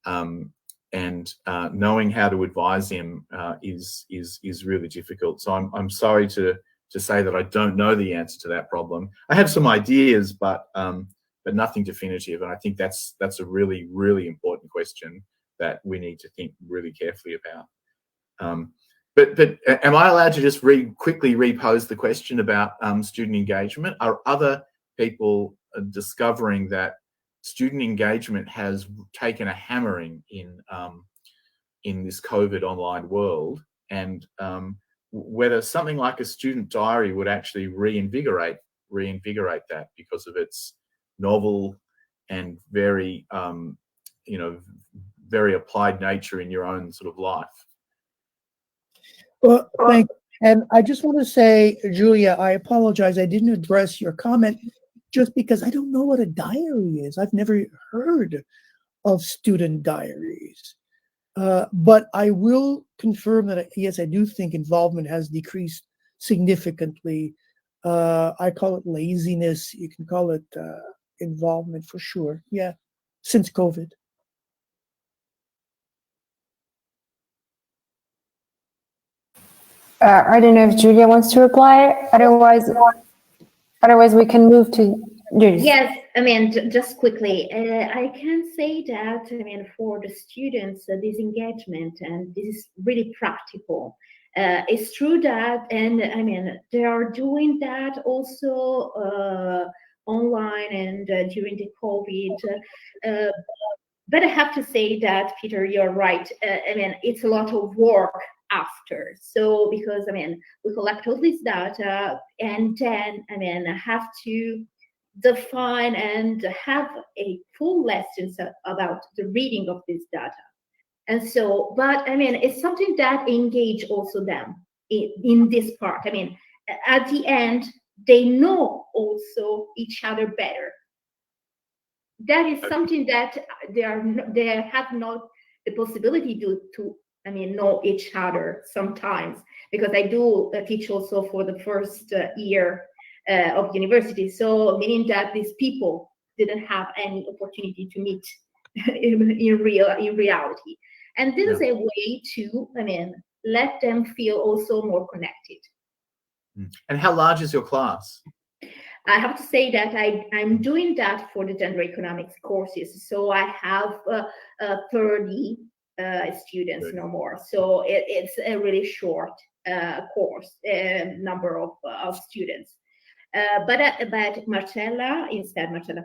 and knowing how to advise him is really difficult. So I'm sorry to say that I don't know the answer to that problem. I have some ideas, but nothing definitive. And I think that's a really, really important question that we need to think really carefully about. But am I allowed to just quickly repose the question about student engagement? Are other people discovering that student engagement has taken a hammering in this COVID online world, and whether something like a student diary would actually reinvigorate that because of its novel and very very applied nature in your own sort of life? Well, thank you. And I just want to say, Julia, I apologize. I didn't address your comment just because I don't know what a diary is. I've never heard of student diaries. But I will confirm that, yes, I do think involvement has decreased significantly. I call it laziness. You can call it involvement for sure. Yeah, since COVID. I don't know if Julia wants to reply. Otherwise we can move to Julia. Yes, I mean, just quickly, I can say that, I mean, for the students, this engagement, and this is really practical. It's true that, and I mean, they are doing that also online and during the COVID. But I have to say that, Peter, you're right. I mean, it's a lot of work after. So, because, I mean, we collect all this data and then, I mean, have to define and have a full lessons about the reading of this data. And so, but I mean, it's something that engage also them in this part. I mean, at the end, they know also each other better. That is something that they have not the possibility to I mean, know each other sometimes, because I do teach also for the first year of university. So meaning that these people didn't have any opportunity to meet in reality. And this is a way to, I mean, let them feel also more connected. And how large is your class? I have to say that I'm doing that for the gender economics courses. So I have 30 students, no more. So it's a really short course, number of students. But Marcella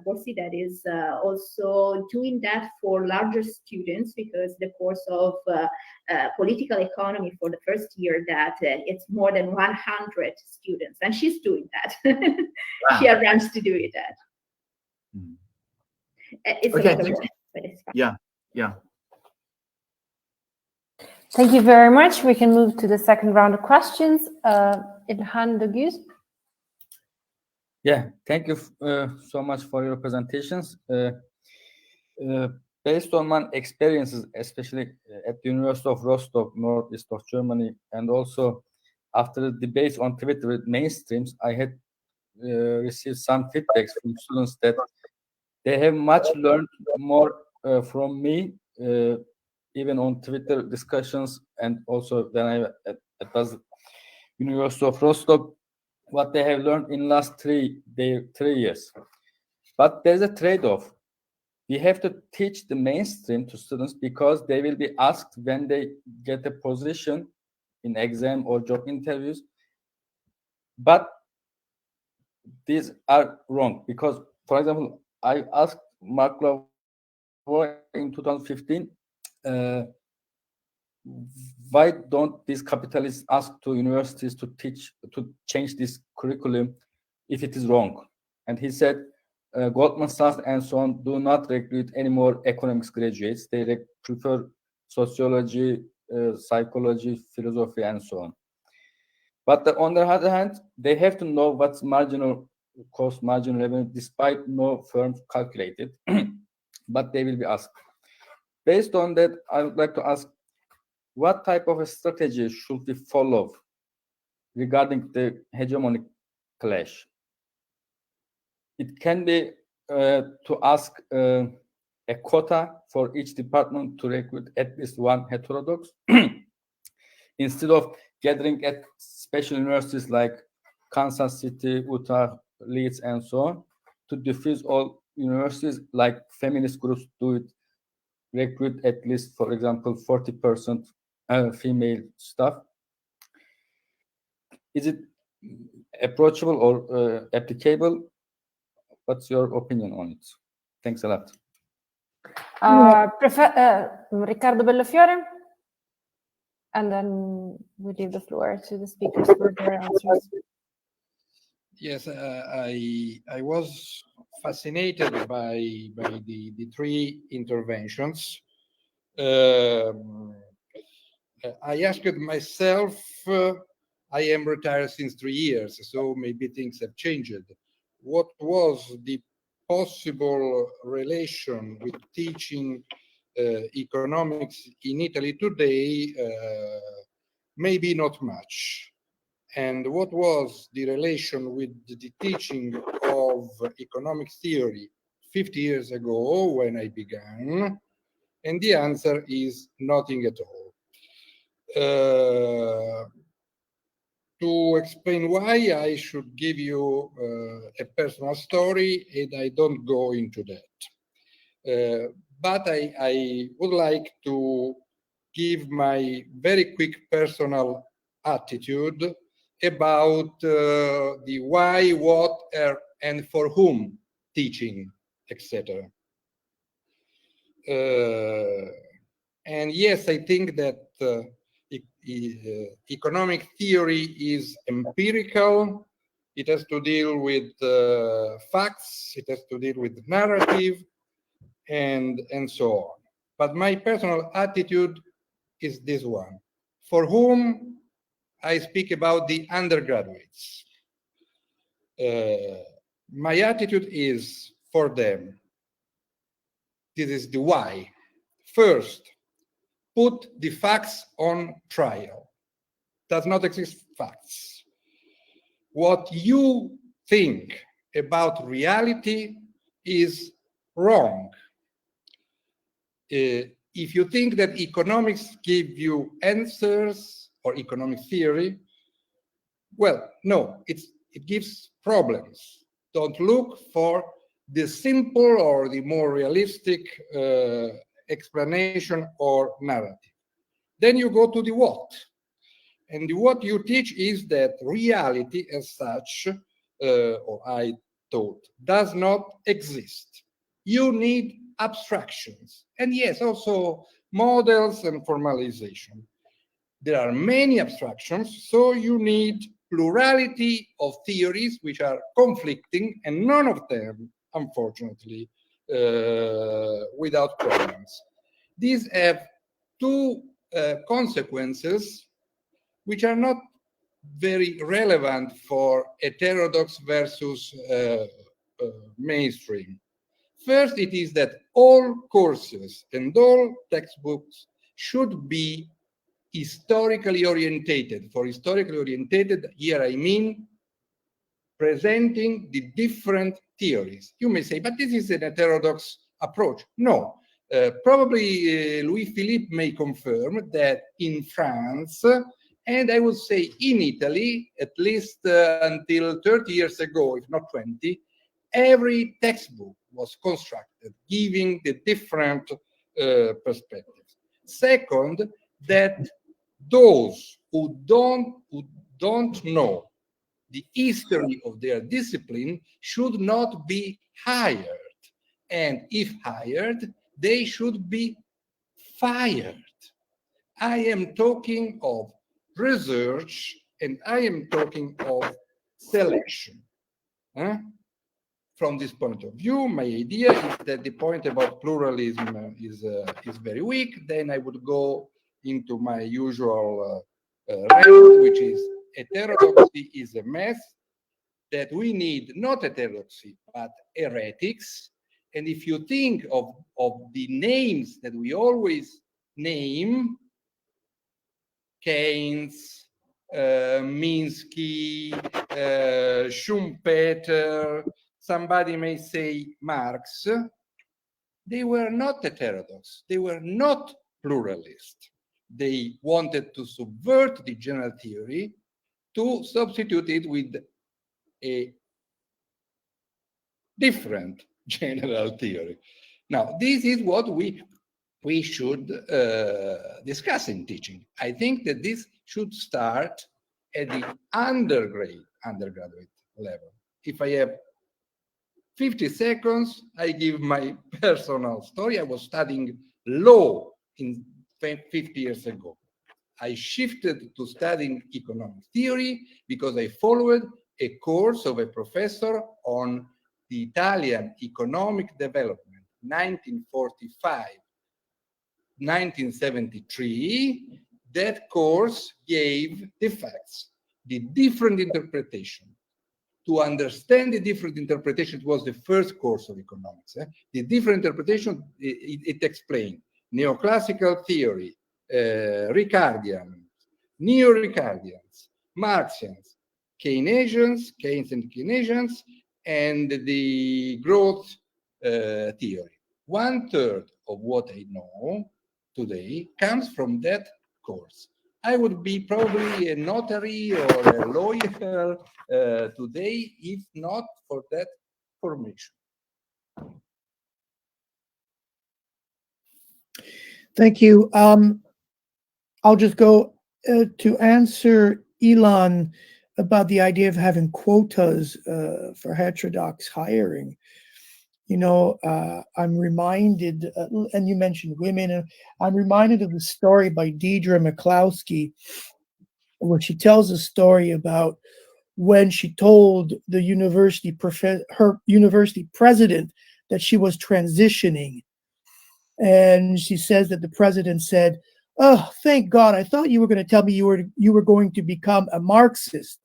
Corsi, that is also doing that for larger students, because the course of political economy for the first year, that it's more than 100 students, and she's doing that. Wow. She arranged to do it. It's okay. another one, but it's fine. Yeah. Thank you very much. We can move to the second round of questions. Ilhan Doguz. Yeah, thank you so much for your presentations. Based on my experiences, especially at the University of Rostock, northeast of Germany, and also after the debates on Twitter with mainstreams, I had received some feedbacks from students that they have much learned more from me, even on Twitter discussions, and also when I was University of Rostock, what they have learned in last 3 years. But there's a trade-off. We have to teach the mainstream to students, because they will be asked when they get a position in exam or job interviews. But these are wrong, because, for example, I asked Mark in 2015, why don't these capitalists ask to universities to change this curriculum if it is wrong? And he said, Goldman Sachs and so on do not recruit any more economics graduates. They prefer sociology, psychology, philosophy, and so on. But on the other hand, they have to know what's marginal cost, marginal revenue, despite no firms calculated, but they will be asked. Based on that, I would like to ask, what type of a strategy should we follow regarding the hegemonic clash? It can be to ask a quota for each department to recruit at least one heterodox, instead of gathering at special universities like Kansas City, Utah, Leeds, and so on, to diffuse all universities like feminist groups do it, recruit at least, for example, 40% female staff. Is it approachable or applicable? What's your opinion on it? Thanks a lot. Riccardo Bellofiore, and then we leave the floor to the speakers for their answers. Yes, I was fascinated by the three interventions. I asked myself, I am retired since 3 years, so maybe things have changed. What was the possible relation with teaching economics in Italy today? Maybe not much. And what was the relation with the teaching of economic theory 50 years ago when I began? And the answer is nothing at all. To explain why, I should give you a personal story, and I don't go into that. But I would like to give my very quick personal attitude about the why, what, and for whom teaching, etc. And yes, I think that economic theory is empirical. It has to deal with facts. It has to deal with narrative, and so on. But my personal attitude is this one. For whom I speak about the undergraduates. My attitude is for them. This is the why. First, put the facts on trial. Does not exist facts. What you think about reality is wrong. If you think that economics give you answers, or economic theory, well, no, it gives problems. Don't look for the simple or the more realistic explanation or narrative. Then you go to the what. And the what you teach is that reality as such, or I thought, does not exist. You need abstractions. And yes, also models and formalization. There are many abstractions, so you need plurality of theories which are conflicting, and none of them, unfortunately, without problems. These have two consequences which are not very relevant for heterodox versus mainstream. First, it is that all courses and all textbooks should be historically orientated. For historically orientated, here I mean presenting the different theories. You may say, but this is an heterodox approach. No, probably Louis-Philippe may confirm that in France, and I would say in Italy, at least until 30 years ago, if not 20, every textbook was constructed giving the different perspectives. Second, that those who don't know the history of their discipline should not be hired and if hired, they should be fired. I am talking of research, and I am talking of selection. From this point of view, my idea is that the point about pluralism is very weak. Then I would go into my usual rant, which is heterodoxy is a mess, that we need not heterodoxy, but heretics. And if you think of the names that we always name, Keynes, Minsky, Schumpeter, somebody may say Marx, they were not heterodox. They were not pluralist. They wanted to subvert the general theory to substitute it with a different general theory. Now, this is what we should discuss in teaching. I think that this should start at the undergraduate level. If I have 50 seconds, I give my personal story. I was studying law 50 years ago. I shifted to studying economic theory because I followed a course of a professor on the Italian economic development, 1945, 1973. That course gave the facts, the different interpretation. To understand the different interpretations was the first course of economics. The different interpretation, it explained neoclassical theory, Ricardian, neo-Ricardians, Marxians, Keynesians, Keynes and Keynesians, and the growth theory. 1/3 of what I know today comes from that course. I would be probably a notary or a lawyer today if not for that formation. Thank you. I'll just go to answer Elon about the idea of having quotas for heterodox hiring. You know, I'm reminded, and you mentioned women, I'm reminded of the story by Deidre McCloskey, where she tells a story about when she told the her university president that she was transitioning. And she says that the president said, "Oh, thank God, I thought you were going to tell me you were going to become a Marxist."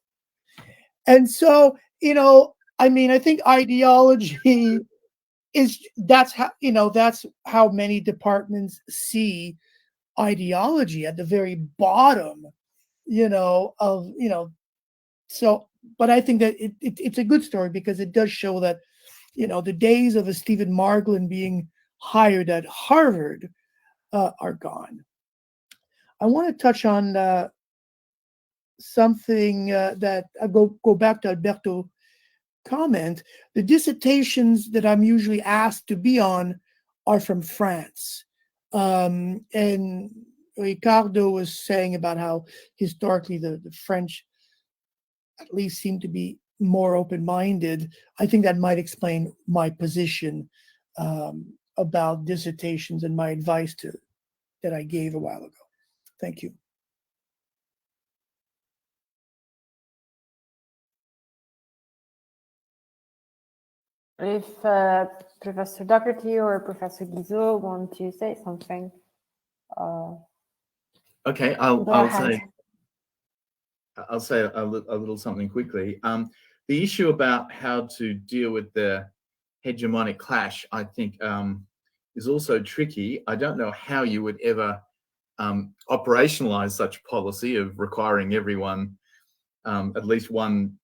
And so, you know, I mean, I think ideology that's how many departments see ideology at the very bottom, so, but I think that it's a good story because it does show that, the days of a Stephen Margolin being hired at Harvard are gone. I want to touch on something that I go back to Alberto comment. The dissertations that I'm usually asked to be on are from France. And Ricardo was saying about how historically the French at least seem to be more open-minded. I think that might explain my position about dissertations and my advice that I gave a while ago. Thank you. If Professor Docherty or Professor GUIZZO want to say something. Okay, I'll say a little something quickly. The issue about how to deal with the hegemonic clash, I think, is also tricky. I don't know how you would ever operationalize such policy of requiring everyone, at least one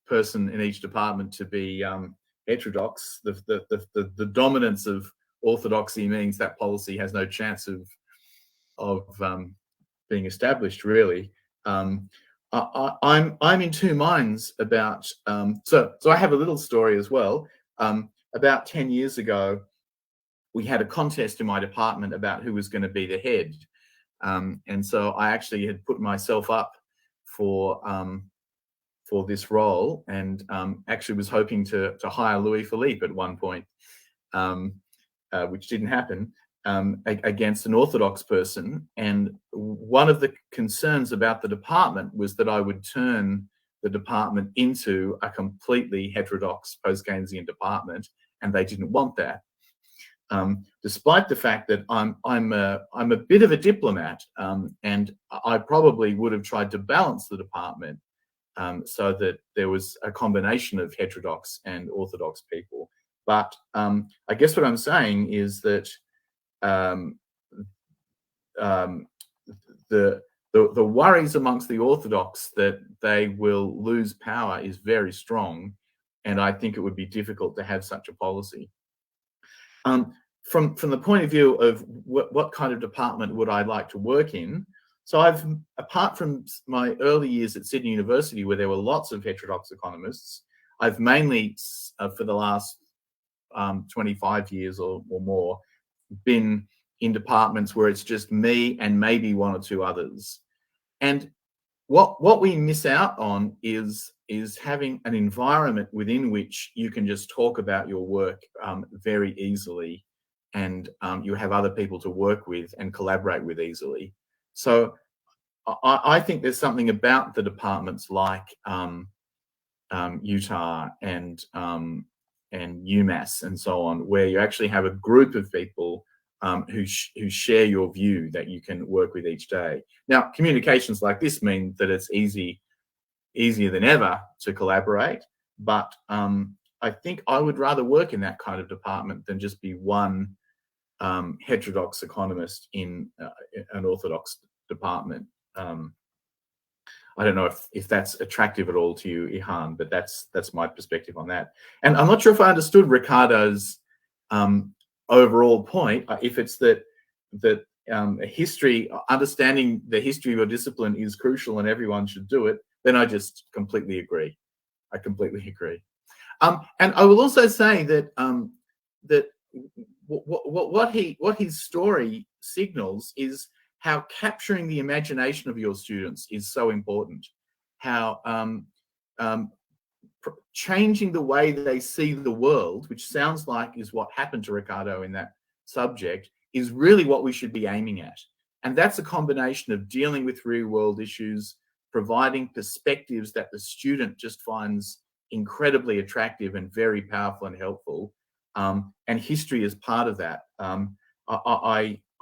person in each department, to be heterodox. The dominance of orthodoxy means that policy has no chance of being established, really. I'm in two minds about so I have a little story as well. About 10 years ago, we had a contest in my department about who was going to be the head, and so I actually had put myself up for this role, and actually was hoping to hire Louis-Philippe at one point. which didn't happen, against an orthodox person. And one of the concerns about the department was that I would turn the department into a completely heterodox post-Keynesian department, and they didn't want that. Despite the fact that I'm a bit of a diplomat, and I probably would have tried to balance the department so that there was a combination of heterodox and orthodox people. But I guess what I'm saying is that the worries amongst the orthodox that they will lose power is very strong, and I think it would be difficult to have such a policy. From the point of view of what kind of department would I like to work in, so apart from my early years at Sydney University, where there were lots of heterodox economists, I've mainly, for the last 25 years or more, been in departments where it's just me and maybe one or two others. And what we miss out on is having an environment within which you can just talk about your work very easily, and you have other people to work with and collaborate with easily. So I think there's something about the departments like Utah and UMass and so on, where you actually have a group of people who share your view that you can work with each day. Now, communications like this mean that it's easier than ever to collaborate, but I think I would rather work in that kind of department than just be one heterodox economist in an orthodox department. I don't know if that's attractive at all to you, Ihan, but that's my perspective on that. And I'm not sure if I understood Ricardo's overall point. If it's that understanding the history of your discipline is crucial and everyone should do it, then I just completely agree. I completely agree. And I will also say that what his story signals is how capturing the imagination of your students is so important. How changing the way they see the world, which sounds like is what happened to Ricardo in that subject, is really what we should be aiming at. And that's a combination of dealing with real world issues, providing perspectives that the student just finds incredibly attractive and very powerful and helpful. And history is part of that.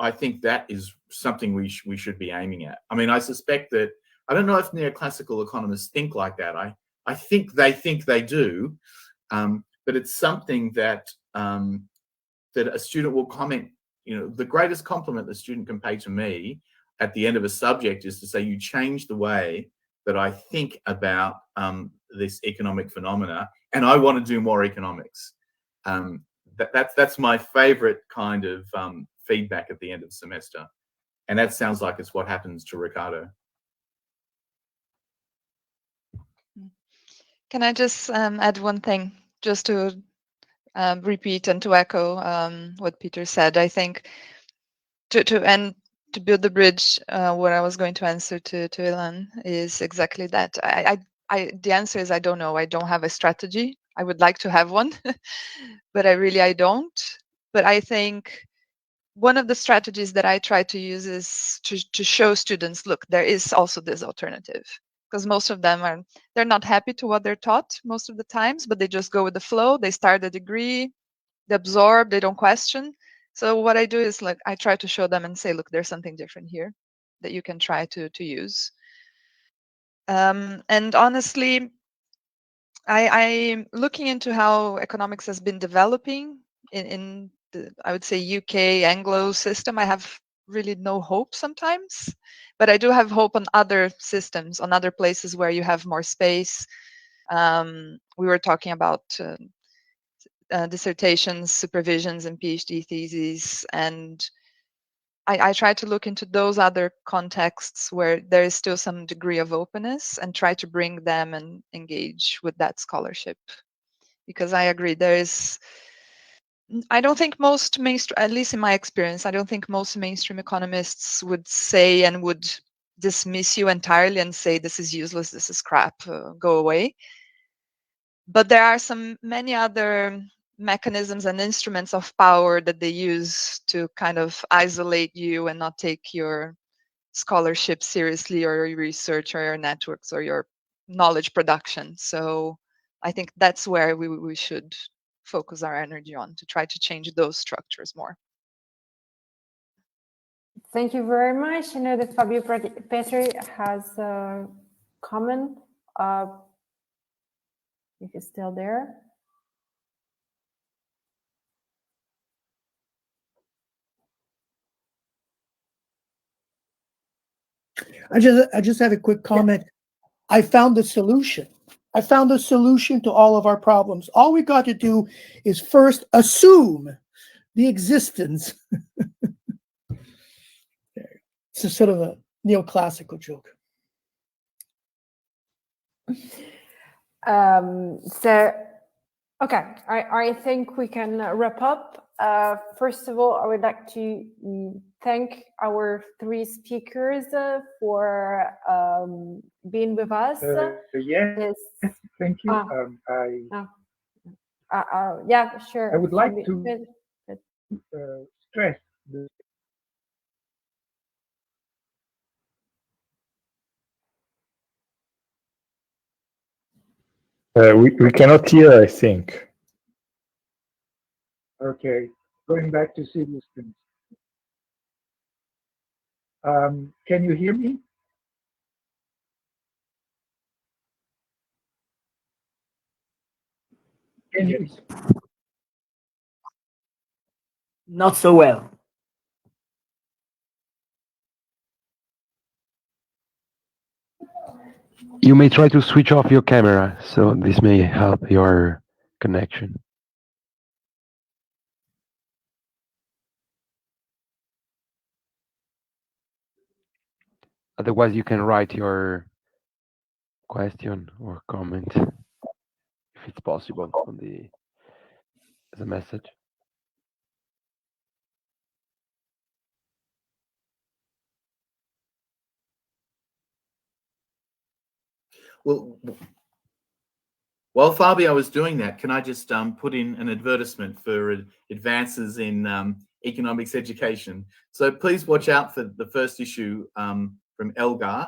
I think that is something we should be aiming at. I mean, I suspect that, I don't know if neoclassical economists think like that. I think they do, but it's something that that a student will comment. You know, the greatest compliment the student can pay to me at the end of a subject is to say, you changed the way that I think about this economic phenomena, and I want to do more economics. That's my favorite kind of feedback at the end of the semester. And that sounds like it's what happens to Ricardo. Can I just add one thing, just to repeat and to echo what Peter said? I think to build the bridge, what I was going to answer to Ilan is exactly that. The answer is I don't know. I don't have a strategy. I would like to have one, but I don't. But I think one of the strategies that I try to use is to show students, look, there is also this alternative. Because most of them they're not happy to what they're taught most of the times, but they just go with the flow. They start a degree, they absorb, they don't question. So what I do is, like, I try to show them and say, look, there's something different here that you can try to use. And honestly, I'm looking into how economics has been developing in the, I would say, UK Anglo system. I have really no hope sometimes, but I do have hope on other systems, on other places where you have more space. We were talking about dissertations, supervisions, and PhD theses, and I try to look into those other contexts where there is still some degree of openness and try to bring them and engage with that scholarship. Because I agree, I don't think most mainstream, at least in my experience, I don't think most mainstream economists would say and would dismiss you entirely and say, this is useless, this is crap, go away. But there are many other mechanisms and instruments of power that they use to kind of isolate you and not take your scholarship seriously, or your research, or your networks, or your knowledge production. So I think that's where we should focus our energy on, to try to change those structures more. Thank you very much. I know that Fabio Petri has a comment. If he's still there. I just have a quick comment. Yeah. I found the solution. I found the solution to all of our problems. All we got to do is first assume the existence. It's a sort of a neoclassical joke. So, okay, I think we can wrap up. First of all, I would like to thank our three speakers for being with us. Yes, thank you. Yeah, sure. I would like to stress the we cannot hear, I think. Okay, going back to serious things. Can you hear me? Can you? Not so well. You may try to switch off your camera, so this may help your connection. Otherwise, you can write your question or comment, if it's possible, on as a message. Well, while Fabio was doing that, can I just put in an advertisement for advances in economics education? So please watch out for the first issue from Elgar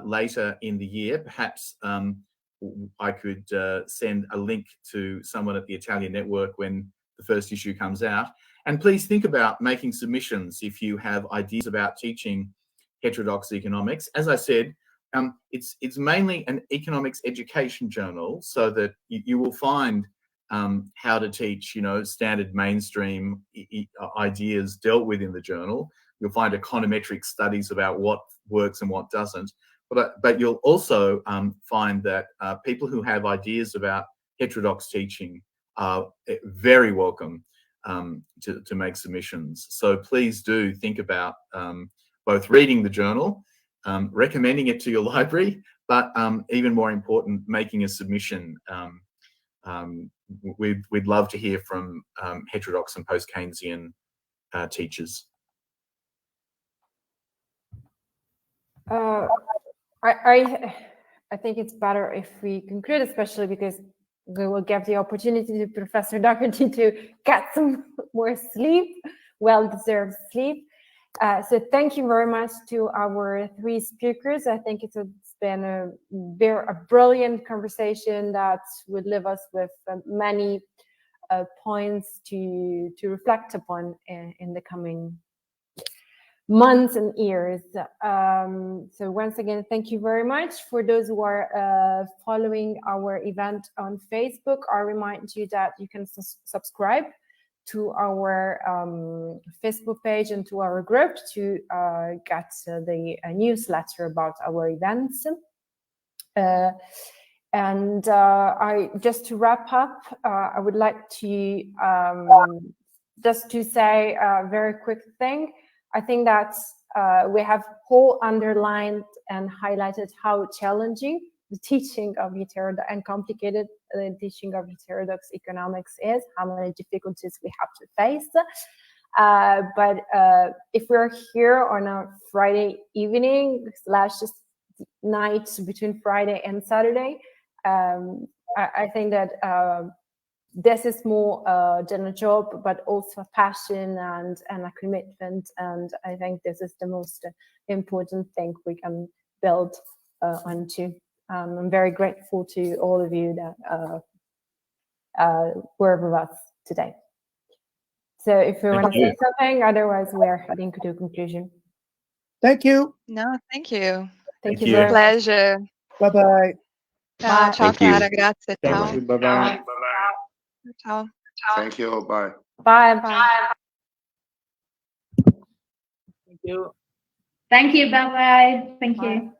later in the year. Perhaps I could send a link to someone at the Italian Network when the first issue comes out. And please think about making submissions if you have ideas about teaching heterodox economics. As I said, it's mainly an economics education journal, so that you will find how to teach, standard mainstream ideas dealt with in the journal. You'll find econometric studies about what works and what doesn't. But you'll also find that people who have ideas about heterodox teaching are very welcome to make submissions. So please do think about both reading the journal, recommending it to your library, but even more important, making a submission. We'd love to hear from heterodox and post-Keynesian teachers. I think it's better if we conclude, especially because we will give the opportunity to Professor Docherty to get some more sleep, well-deserved sleep. So thank you very much to our three speakers. I think it's been a brilliant conversation that would leave us with many points to reflect upon in the coming months and years. So once again, thank you very much. For those who are following our event on Facebook, I remind you that you can subscribe to our Facebook page and to our group to get the newsletter about our events. And just to wrap up, I would like to just to say a very quick thing. I think that we have all underlined and highlighted how challenging the teaching of heterodox and complicated the teaching of heterodox economics is, how many difficulties we have to face. But if we're here on a Friday evening / night between Friday and Saturday, I think that this is more than a job, but also a passion and a commitment. And I think this is the most important thing we can build onto. I'm very grateful to all of you that were with us today. So if you want to say something, otherwise we're heading to a conclusion. Thank you. No, thank you. Thank you It's a very much. pleasure. Bye-bye. Ciao, ciao Thank you. Clara, grazie. Thank Ciao. you. Bye-bye. Ciao. Thank you. Bye. Bye. Bye. Thank you. Thank you. Bye-bye. Thank you.